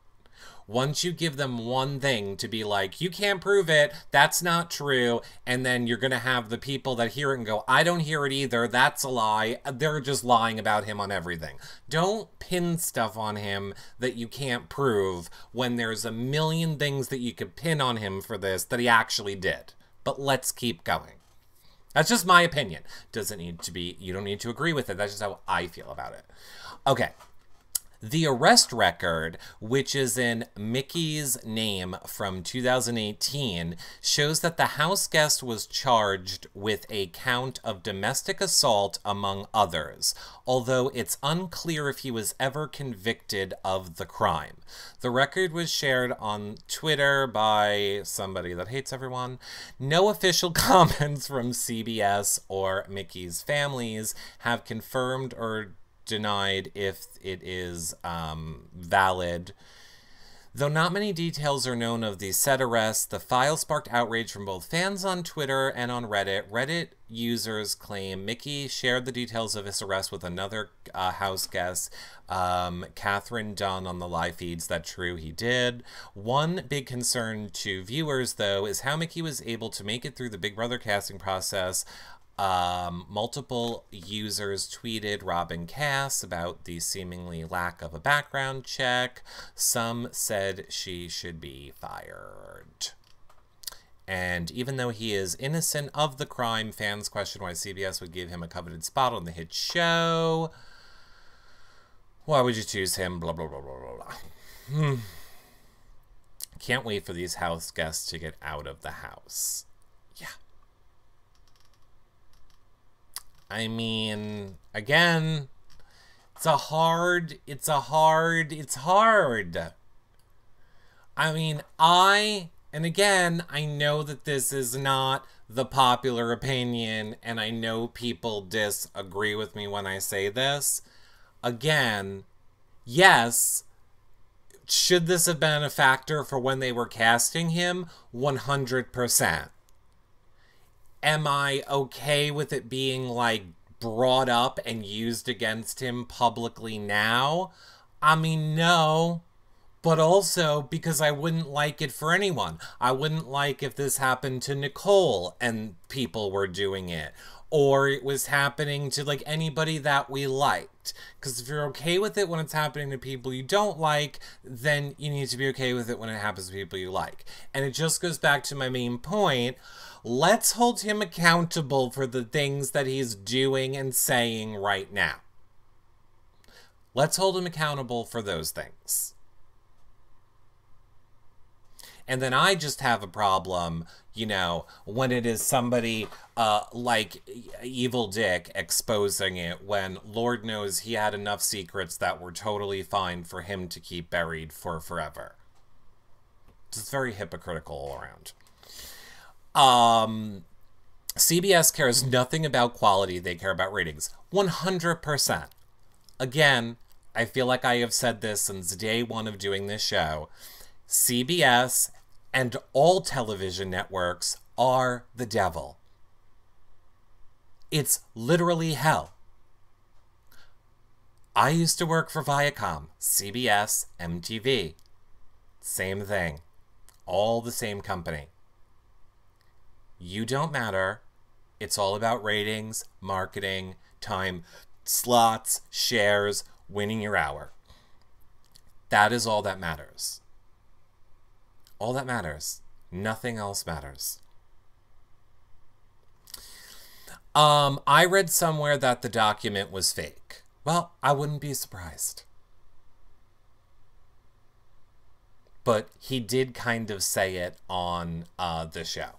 Once you give them one thing to be like, you can't prove it, that's not true, and then you're going to have the people that hear it and go, I don't hear it either, that's a lie, they're just lying about him on everything. Don't pin stuff on him that you can't prove when there's a million things that you could pin on him for this that he actually did. But let's keep going. That's just my opinion. Doesn't need to be, you don't need to agree with it. That's just how I feel about it. Okay. The arrest record, which is in Mickey's name from 2018, shows that the house guest was charged with a count of domestic assault, among others, although it's unclear if he was ever convicted of the crime. The record was shared on Twitter by somebody that hates everyone. No official comments from CBS or Mickey's families have confirmed or denied if it is valid. Though not many details are known of the said arrest, the file sparked outrage from both fans on Twitter and on Reddit. Reddit users claim Mickey shared the details of his arrest with another house guest, Catherine Dunn, on the live feeds. That's true, he did. One big concern to viewers, though, is how Mickey was able to make it through the Big Brother casting process. Multiple users tweeted Robin Cass about the seemingly lack of a background check. Some said she should be fired. And even though he is innocent of the crime, fans question why CBS would give him a coveted spot on the hit show. Why would you choose him? Blah, blah, blah, blah, blah, blah. Can't wait for these house guests to get out of the house. Yeah. I mean, again, it's hard. I mean, and again, I know that this is not the popular opinion, and I know people disagree with me when I say this. Again, yes, should this have been a factor for when they were casting him? 100%. Am I okay with it being, like, brought up and used against him publicly now? I mean, no. But also because I wouldn't like it for anyone. I wouldn't like if this happened to Nicole and people were doing it. Or it was happening to, like, anybody that we liked. Because if you're okay with it when it's happening to people you don't like, then you need to be okay with it when it happens to people you like. And it just goes back to my main point. Let's hold him accountable for the things that he's doing and saying right now. Let's hold him accountable for those things. And then I just have a problem, you know, when it is somebody like Evil Dick exposing it, when Lord knows he had enough secrets that were totally fine for him to keep buried for forever. It's very hypocritical all around. CBS cares nothing about quality. They care about ratings. 100%. Again, I feel like I have said this since day one of doing this show. CBS and all television networks are the devil. It's literally hell. I used to work for Viacom, CBS, MTV. Same thing. All the same company. You don't matter. It's all about ratings, marketing, time, slots, shares, winning your hour. That is all that matters. All that matters. Nothing else matters. I read somewhere that the document was fake. Well, I wouldn't be surprised. But he did kind of say it on the show.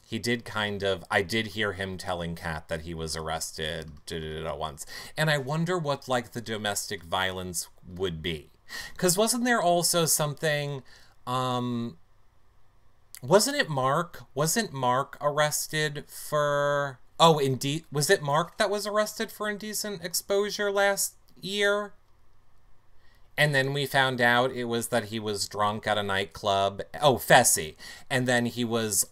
He did kind of, I did hear him telling Kat that he was arrested once. And I wonder what, like, the domestic violence would be. Because wasn't there also something, wasn't it Mark? Wasn't Mark arrested for, oh, indeed, was it Mark that was arrested for indecent exposure last year? And then we found out it was that he was drunk at a nightclub. Oh, Fessy. And then he was,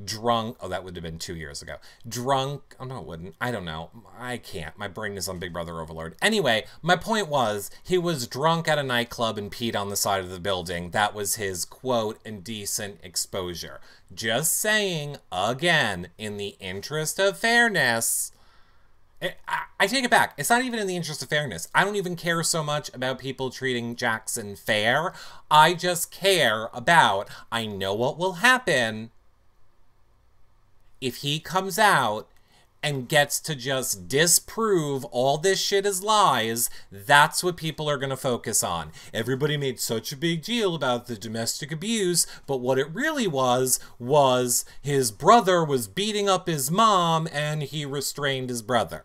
drunk. Oh, that would have been 2 years ago. Drunk. Oh, no, it wouldn't. I don't know. I can't. My brain is on Big Brother Overload. Anyway, my point was he was drunk at a nightclub and peed on the side of the building. That was his, quote, indecent exposure. Just saying, again, in the interest of fairness. I take it back. It's not even in the interest of fairness. I don't even care so much about people treating Jackson fair. I just care about, I know what will happen. if he comes out and gets to just disprove all this shit is lies, that's what people are going to focus on. Everybody made such a big deal about the domestic abuse, but what it really was his brother was beating up his mom and he restrained his brother.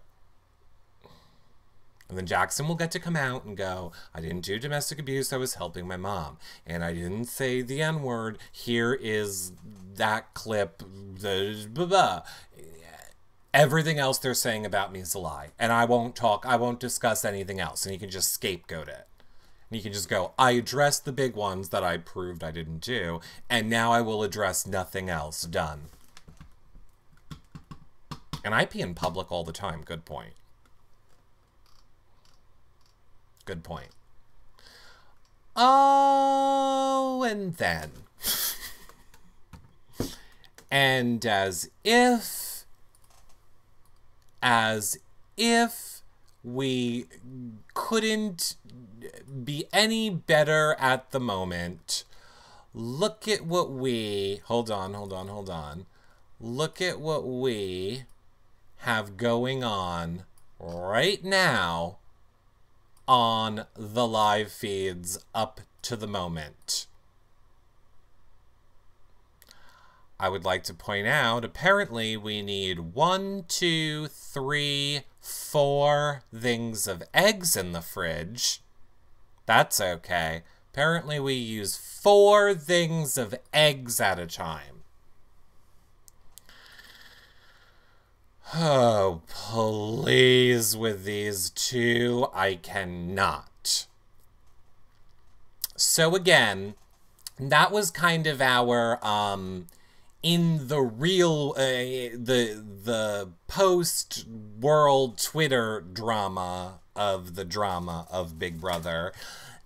And then Jackson will get to come out and go, I didn't do domestic abuse, I was helping my mom. And I didn't say the N-word, here is that clip, the blah, blah. Everything else they're saying about me is a lie. And I won't discuss anything else. And you can just scapegoat it. And you can just go, I addressed the big ones that I proved I didn't do, and now I will address nothing else. Done. And I pee in public all the time. Good point. Good point. Oh, and then. And as if we couldn't be any better at the moment, look at what we, hold on. Look at what we have going on right now on the live feeds up to the moment. I would like to point out, apparently we need 1, 2, 3, 4 things of eggs in the fridge. That's okay. Apparently we use 4 things of eggs at a time. Oh, please, with these 2, I cannot. So again, that was kind of our, in the real, the post-world Twitter drama of Big Brother.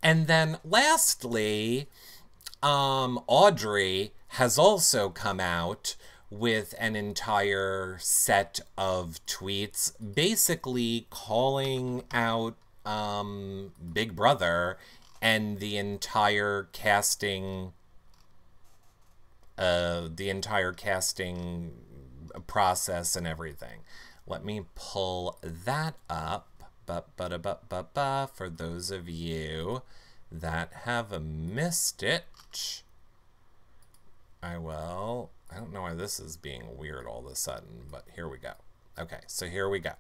And then lastly, Audrey has also come out with an entire set of tweets basically calling out Big Brother and the entire casting process and everything. Let me pull that up. For those of you that have missed it, I don't know why this is being weird all of a sudden, but here we go. Okay, so here we go.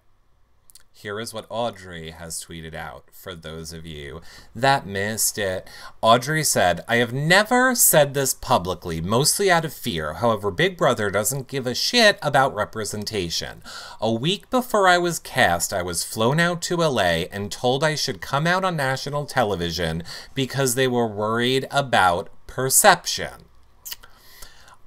Here is what Audrey has tweeted out for those of you that missed it. Audrey said, I have never said this publicly, mostly out of fear. However, Big Brother doesn't give a shit about representation. A week before I was cast, I was flown out to LA and told I should come out on national television because they were worried about perception.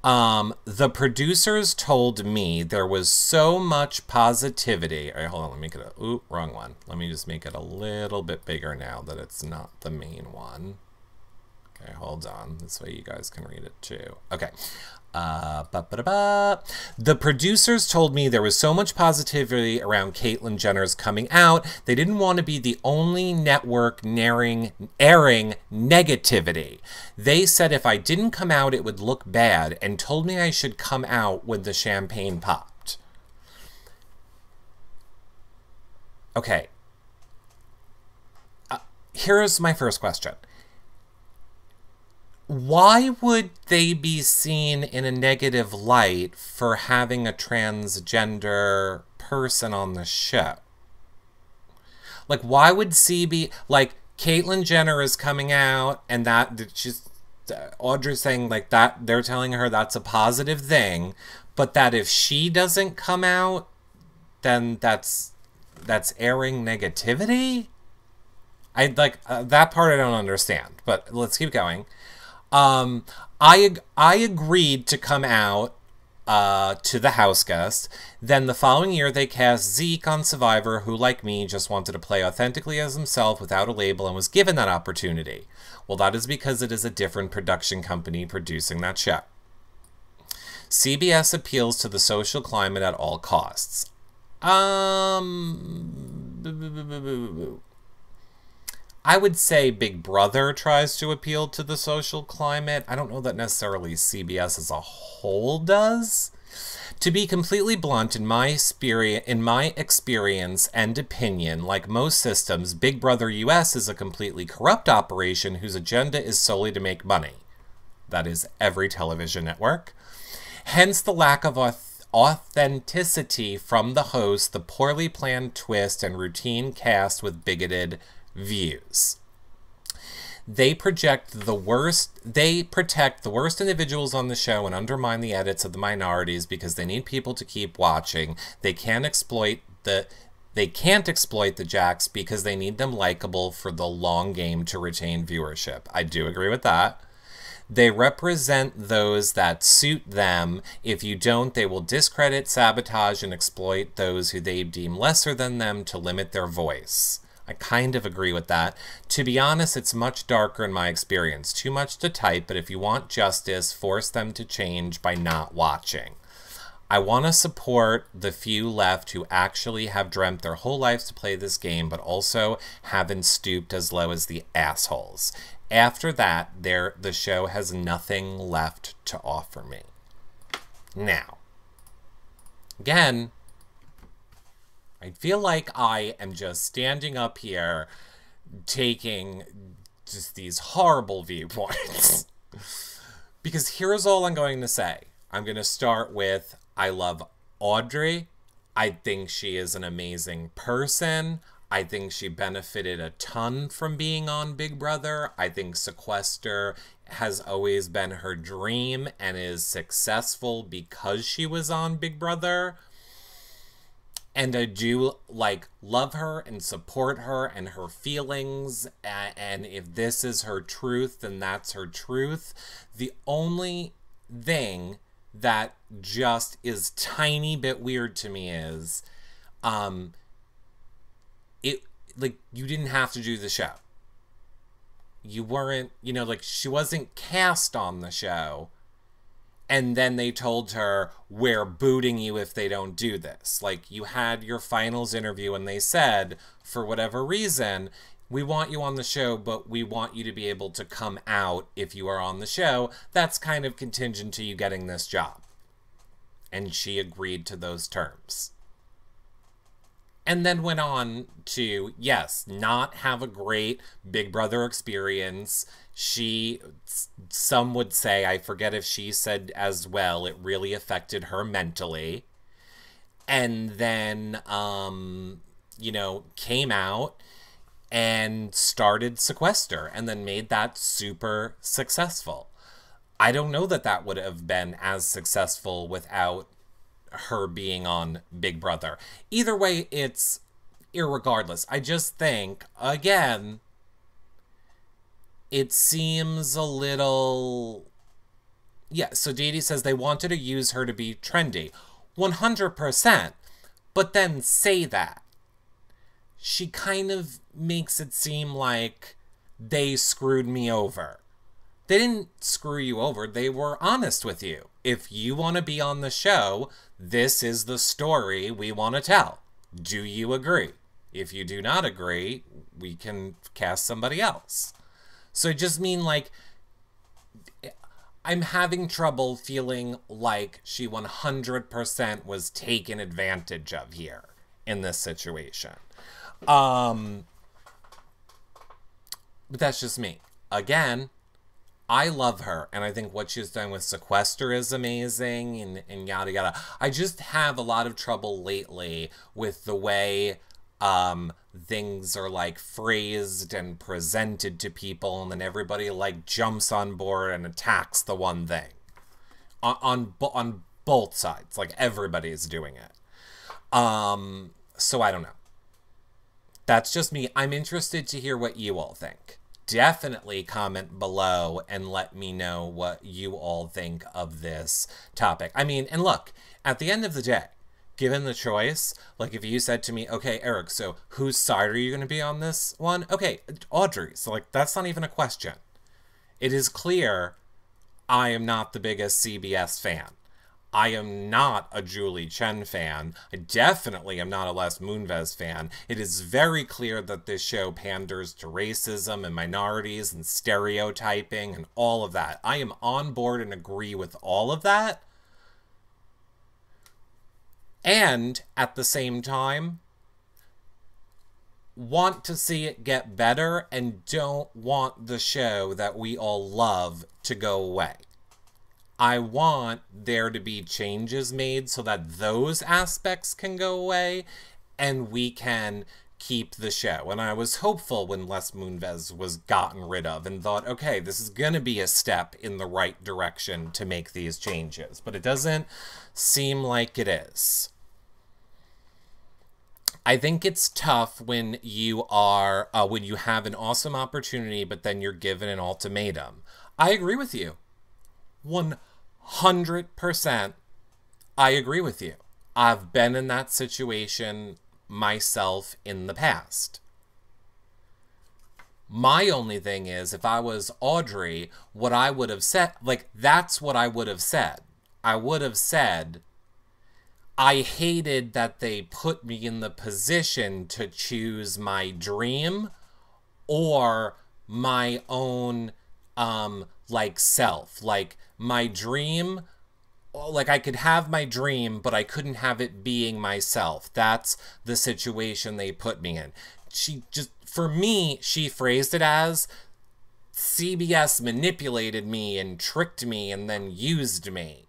The producers told me there was so much positivity. All right, hold on, let me make it a, ooh, wrong one. Let me just make it a little bit bigger now that it's not the main one. Okay, hold on. This way you guys can read it too. Okay. The producers told me there was so much positivity around Caitlyn Jenner's coming out. They didn't want to be the only network airing negativity. They said if I didn't come out, it would look bad, and told me I should come out when the champagne popped. Okay. Here's my first question. Why would they be seen in a negative light for having a transgender person on the show? Like, why would CB, like, Caitlyn Jenner is coming out and that, she's, Audrey's saying, like, that, they're telling her that's a positive thing, but that if she doesn't come out, then that's airing negativity? That part I don't understand, but let's keep going. I agreed to come out to the house guest. Then the following year they cast Zeke on Survivor, who, like me, just wanted to play authentically as himself without a label and was given that opportunity. Well, that is because it is a different production company producing that show. CBS appeals to the social climate at all costs. I would say Big Brother tries to appeal to the social climate. I don't know that necessarily CBS as a whole does. To be completely blunt, in my experience and opinion, like most systems, Big Brother US is a completely corrupt operation whose agenda is solely to make money. That is every television network. Hence the lack of authenticity from the host, the poorly planned twist, and routine cast with bigoted views. They protect the worst individuals on the show and undermine the edits of the minorities because they need people to keep watching. They can't exploit the jacks because they need them likable for the long game to retain viewership. I do agree with that. They represent those that suit them. If you don't, they will discredit, sabotage, and exploit those who they deem lesser than them to limit their voice. I kind of agree with that. To be honest, it's much darker in my experience. Too much to type, but if you want justice, force them to change by not watching. I want to support the few left who actually have dreamt their whole lives to play this game, but also haven't stooped as low as the assholes. After that, the show has nothing left to offer me. Now, again, I feel like I am just standing up here taking just these horrible viewpoints. Because here's all I'm going to say. I'm going to start with, I love Audrey. I think she is an amazing person. I think she benefited a ton from being on Big Brother. I think Sequester has always been her dream and is successful because she was on Big Brother. And I do, love her and support her and her feelings. And if this is her truth, then that's her truth. The only thing that just is tiny bit weird to me is, you didn't have to do the show. You weren't, she wasn't cast on the show. And then they told her, we're booting you if they don't do this. You had your finals interview and they said, for whatever reason, we want you on the show, but we want you to be able to come out if you are on the show. That's kind of contingent to you getting this job. And she agreed to those terms. And then went on to, yes, not have a great Big Brother experience. Some would say, I forget if she said as well, it really affected her mentally. And then, came out and started Sequester and then made that super successful. I don't know that that would have been as successful without her being on Big Brother. Either way, it's irregardless. I just think, again, it seems a little... Yeah, so Dee says they wanted to use her to be trendy. 100%. But then say that. She kind of makes it seem like they screwed me over. They didn't screw you over. They were honest with you. If you want to be on the show, this is the story we want to tell. Do you agree? If you do not agree, we can cast somebody else. So I just mean, I'm having trouble feeling like she 100% was taken advantage of here in this situation. But that's just me. Again, I love her, and I think what she's done with Sequester is amazing, and yada yada. I just have a lot of trouble lately with the way things are phrased and presented to people, and then everybody jumps on board and attacks the one thing. On both sides, everybody's doing it. So I don't know. That's just me. I'm interested to hear what you all think. Definitely comment below and let me know what you all think of this topic. I mean, and look, at the end of the day, given the choice, if you said to me, okay, Eric, so whose side are you going to be on this one? Okay, Audrey. So, that's not even a question. It is clear I am not the biggest CBS fan. I am not a Julie Chen fan. I definitely am not a Les Moonves fan. It is very clear that this show panders to racism and minorities and stereotyping and all of that. I am on board and agree with all of that. And at the same time, want to see it get better and don't want the show that we all love to go away. I want there to be changes made so that those aspects can go away and we can keep the show. And I was hopeful when Les Moonves was gotten rid of and thought, okay, this is going to be a step in the right direction to make these changes. But it doesn't seem like it is. I think it's tough when you are, when you have an awesome opportunity, but then you're given an ultimatum. I agree with you. 100%. I agree with you. I've been in that situation myself in the past. My only thing is, if I was Audrey, what I would have said, like, that's what I would have said. I would have said, I hated that they put me in the position to choose my dream or my own, like, self. Like, my dream, like, I could have my dream, but I couldn't have it being myself. That's the situation they put me in. She just, for me, she phrased it as CBS manipulated me and tricked me and then used me.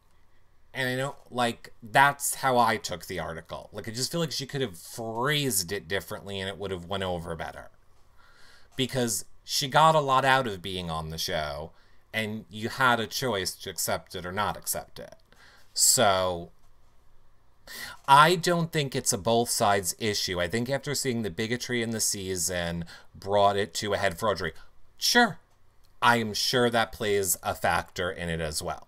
And I know, like, that's how I took the article. Like, I just feel like she could have phrased it differently and it would have went over better. Because she got a lot out of being on the show, and you had a choice to accept it or not accept it. So, I don't think it's a both sides issue. I think after seeing the bigotry in the season brought it to a head for Audrey. Sure, I am sure that plays a factor in it as well.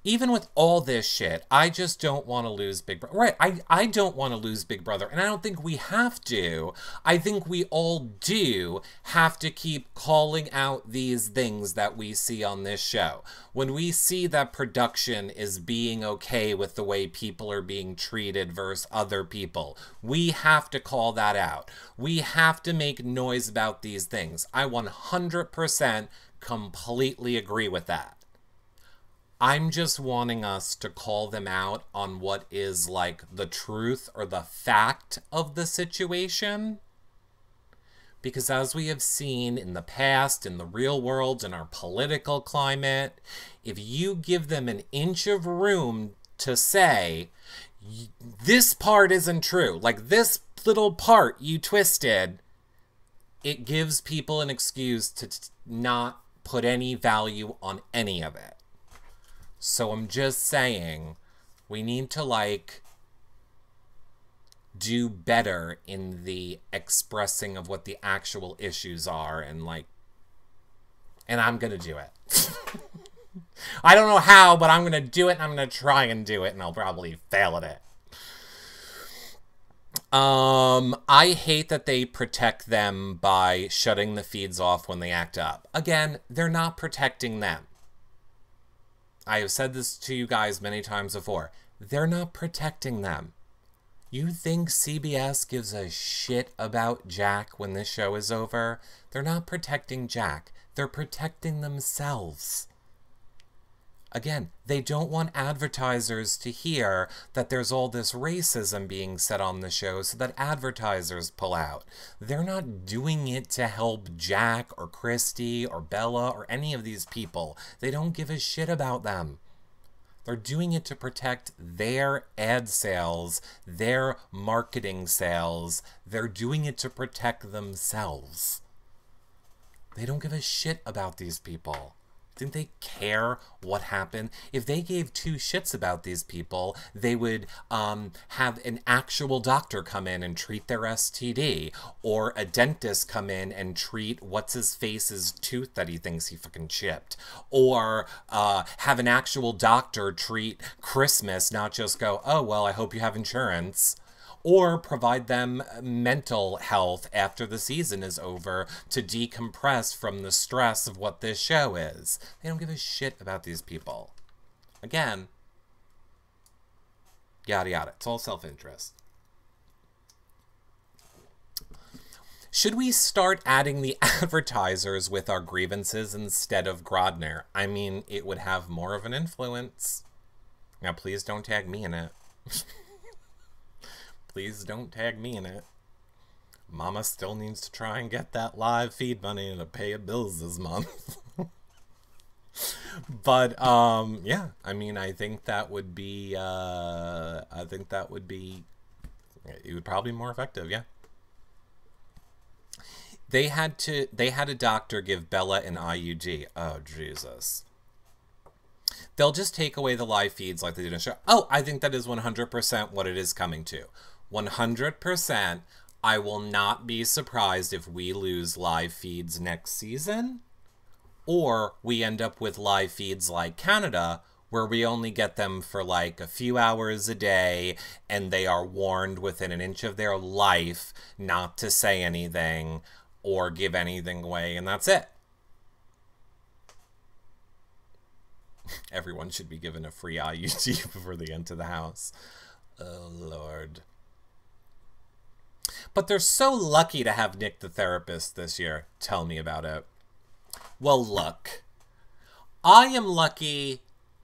Even with all this shit, I just don't want to lose Big Brother. Right, I don't want to lose Big Brother, and I don't think we have to. I think we all do have to keep calling out these things that we see on this show. When we see that production is being okay with the way people are being treated versus other people, we have to call that out. We have to make noise about these things. I 100% completely agree with that. I'm just wanting us to call them out on what is like the truth or the fact of the situation. Because as we have seen in the past, in the real world, in our political climate, if you give them an inch of room to say, this part isn't true, like this little part you twisted, it gives people an excuse to not put any value on any of it. So I'm just saying, we need to, like, do better in the expressing of what the actual issues are, and, like, and I'm gonna do it. I don't know how, but I'm gonna do it, and I'm gonna try and do it, and I'll probably fail at it. I hate that they protect them by shutting the feeds off when they act up. Again, they're not protecting them. I have said this to you guys many times before. They're not protecting them. You think CBS gives a shit about Jack when this show is over? They're not protecting Jack. They're protecting themselves. Again, they don't want advertisers to hear that there's all this racism being said on the show so that advertisers pull out. They're not doing it to help Jack or Christy or Bella or any of these people. They don't give a shit about them. They're doing it to protect their ad sales, their marketing sales. They're doing it to protect themselves. They don't give a shit about these people. Didn't they care what happened? If they gave two shits about these people, they would have an actual doctor come in and treat their STD, or a dentist come in and treat what's-his-face's tooth that he thinks he fucking chipped, or have an actual doctor treat Christmas, not just go, oh, well, I hope you have insurance. Or provide them mental health after the season is over to decompress from the stress of what this show is. They don't give a shit about these people. Again, yada yada. It's all self-interest. Should we start adding the advertisers with our grievances instead of Grodner? I mean, it would have more of an influence. Now, please don't tag me in it. please don't tag me in it. Mama still needs to try and get that live feed money to pay bills this month. But, yeah, I mean, I think that would be, it would probably be more effective, yeah. They had a doctor give Bella an IUD. Oh, Jesus. They'll just take away the live feeds like they did in the show. Oh, I think that is 100% what it is coming to. 100%. I will not be surprised if we lose live feeds next season, or we end up with live feeds like Canada, where we only get them for like a few hours a day, and they are warned within an inch of their life not to say anything or give anything away, and that's it. Everyone should be given a free IUD before they enter the house. Oh, Lord. But they're so lucky to have Nick the therapist this year. Tell me about it. Well, look. I am lucky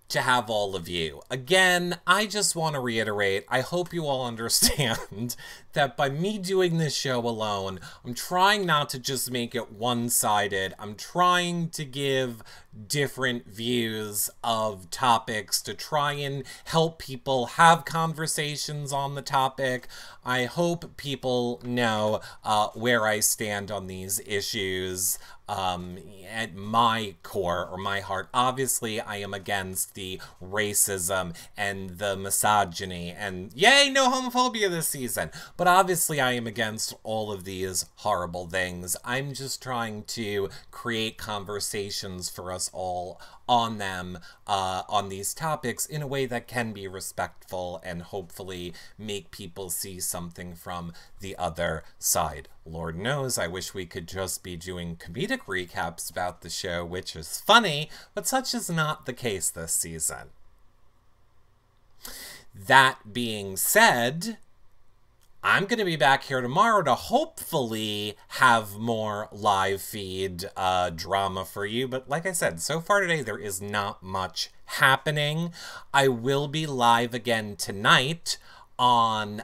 to have all of you. Again, I just want to reiterate, I hope you all understand that by me doing this show alone, I'm trying not to just make it one-sided. I'm trying to give different views of topics to try and help people have conversations on the topic. I hope people know where I stand on these issues. At my core or my heart, obviously I am against the racism and the misogyny and yay, no homophobia this season. But obviously I am against all of these horrible things. I'm just trying to create conversations for us all on them, on these topics in a way that can be respectful and hopefully make people see something from the other side. Lord knows I wish we could just be doing comedic recaps about the show, which is funny, but such is not the case this season. That being said, I'm going to be back here tomorrow to hopefully have more live feed drama for you. But like I said, so far today, there is not much happening. I will be live again tonight on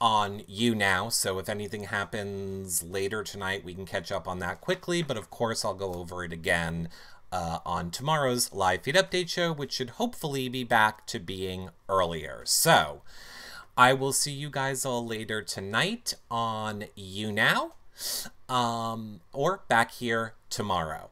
YouNow. So if anything happens later tonight, we can catch up on that quickly. But of course, I'll go over it again on tomorrow's live feed update show, which should hopefully be back to being earlier. So I will see you guys all later tonight on YouNow, or back here tomorrow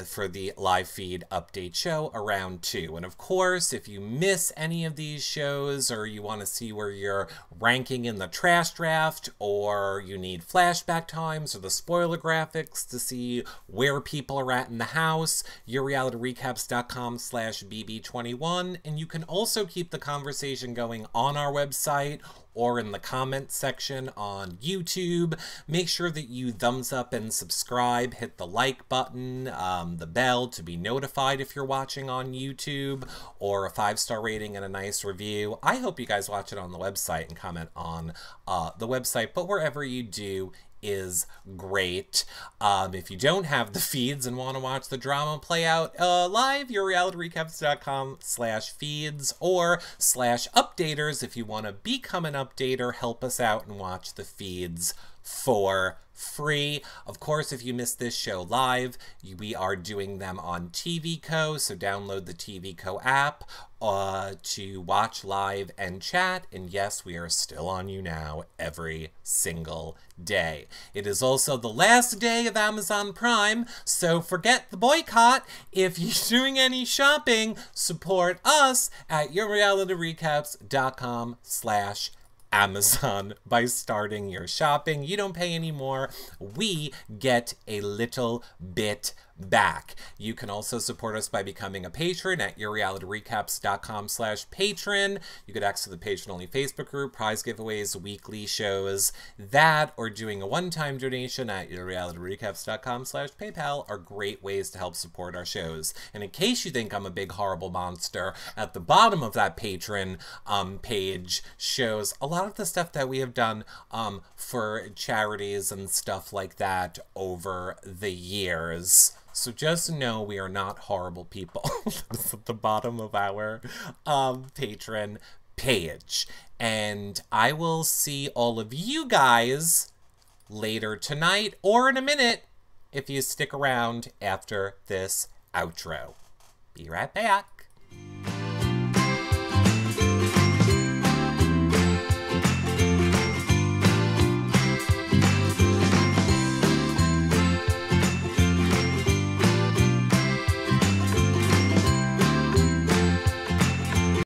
for the live feed update show around 2. And of course, if you miss any of these shows or you want to see where you're ranking in the trash draft, or you need flashback times or the spoiler graphics to see where people are at in the house, yourrealityrecaps.com/bb21. And you can also keep the conversation going on our website or in the comment section on YouTube. Make sure that you thumbs up and subscribe, hit the like button, the bell to be notified if you're watching on YouTube, or a 5-star rating and a nice review. I hope you guys watch it on the website and comment on the website, but wherever you do is great. If you don't have the feeds and want to watch the drama play out live, yourrealityrecaps.com/feeds or /updaters if you want to become an updater, help us out and watch the feeds for free. Of course, if you missed this show live, we are doing them on TVCo, so download the TVCo app to watch live and chat. And yes, we are still on YouNow every single day. It is also the last day of Amazon Prime, so forget the boycott. If you're doing any shopping, support us at yourrealityrecaps.com/Amazon by starting your shopping. You don't pay any more. We get a little bit back. You can also support us by becoming a patron at yourrealityrecaps.com/patron. You get access to the patron-only Facebook group, prize giveaways, weekly shows. That or doing a one-time donation at yourrealityrecaps.com/PayPal are great ways to help support our shows. And in case you think I'm a big horrible monster, at the bottom of that patron page shows a lot of the stuff that we have done for charities and stuff like that over the years. So just know we are not horrible people. That's at the bottom of our patron page. And I will see all of you guys later tonight or in a minute if you stick around after this outro. Be right back.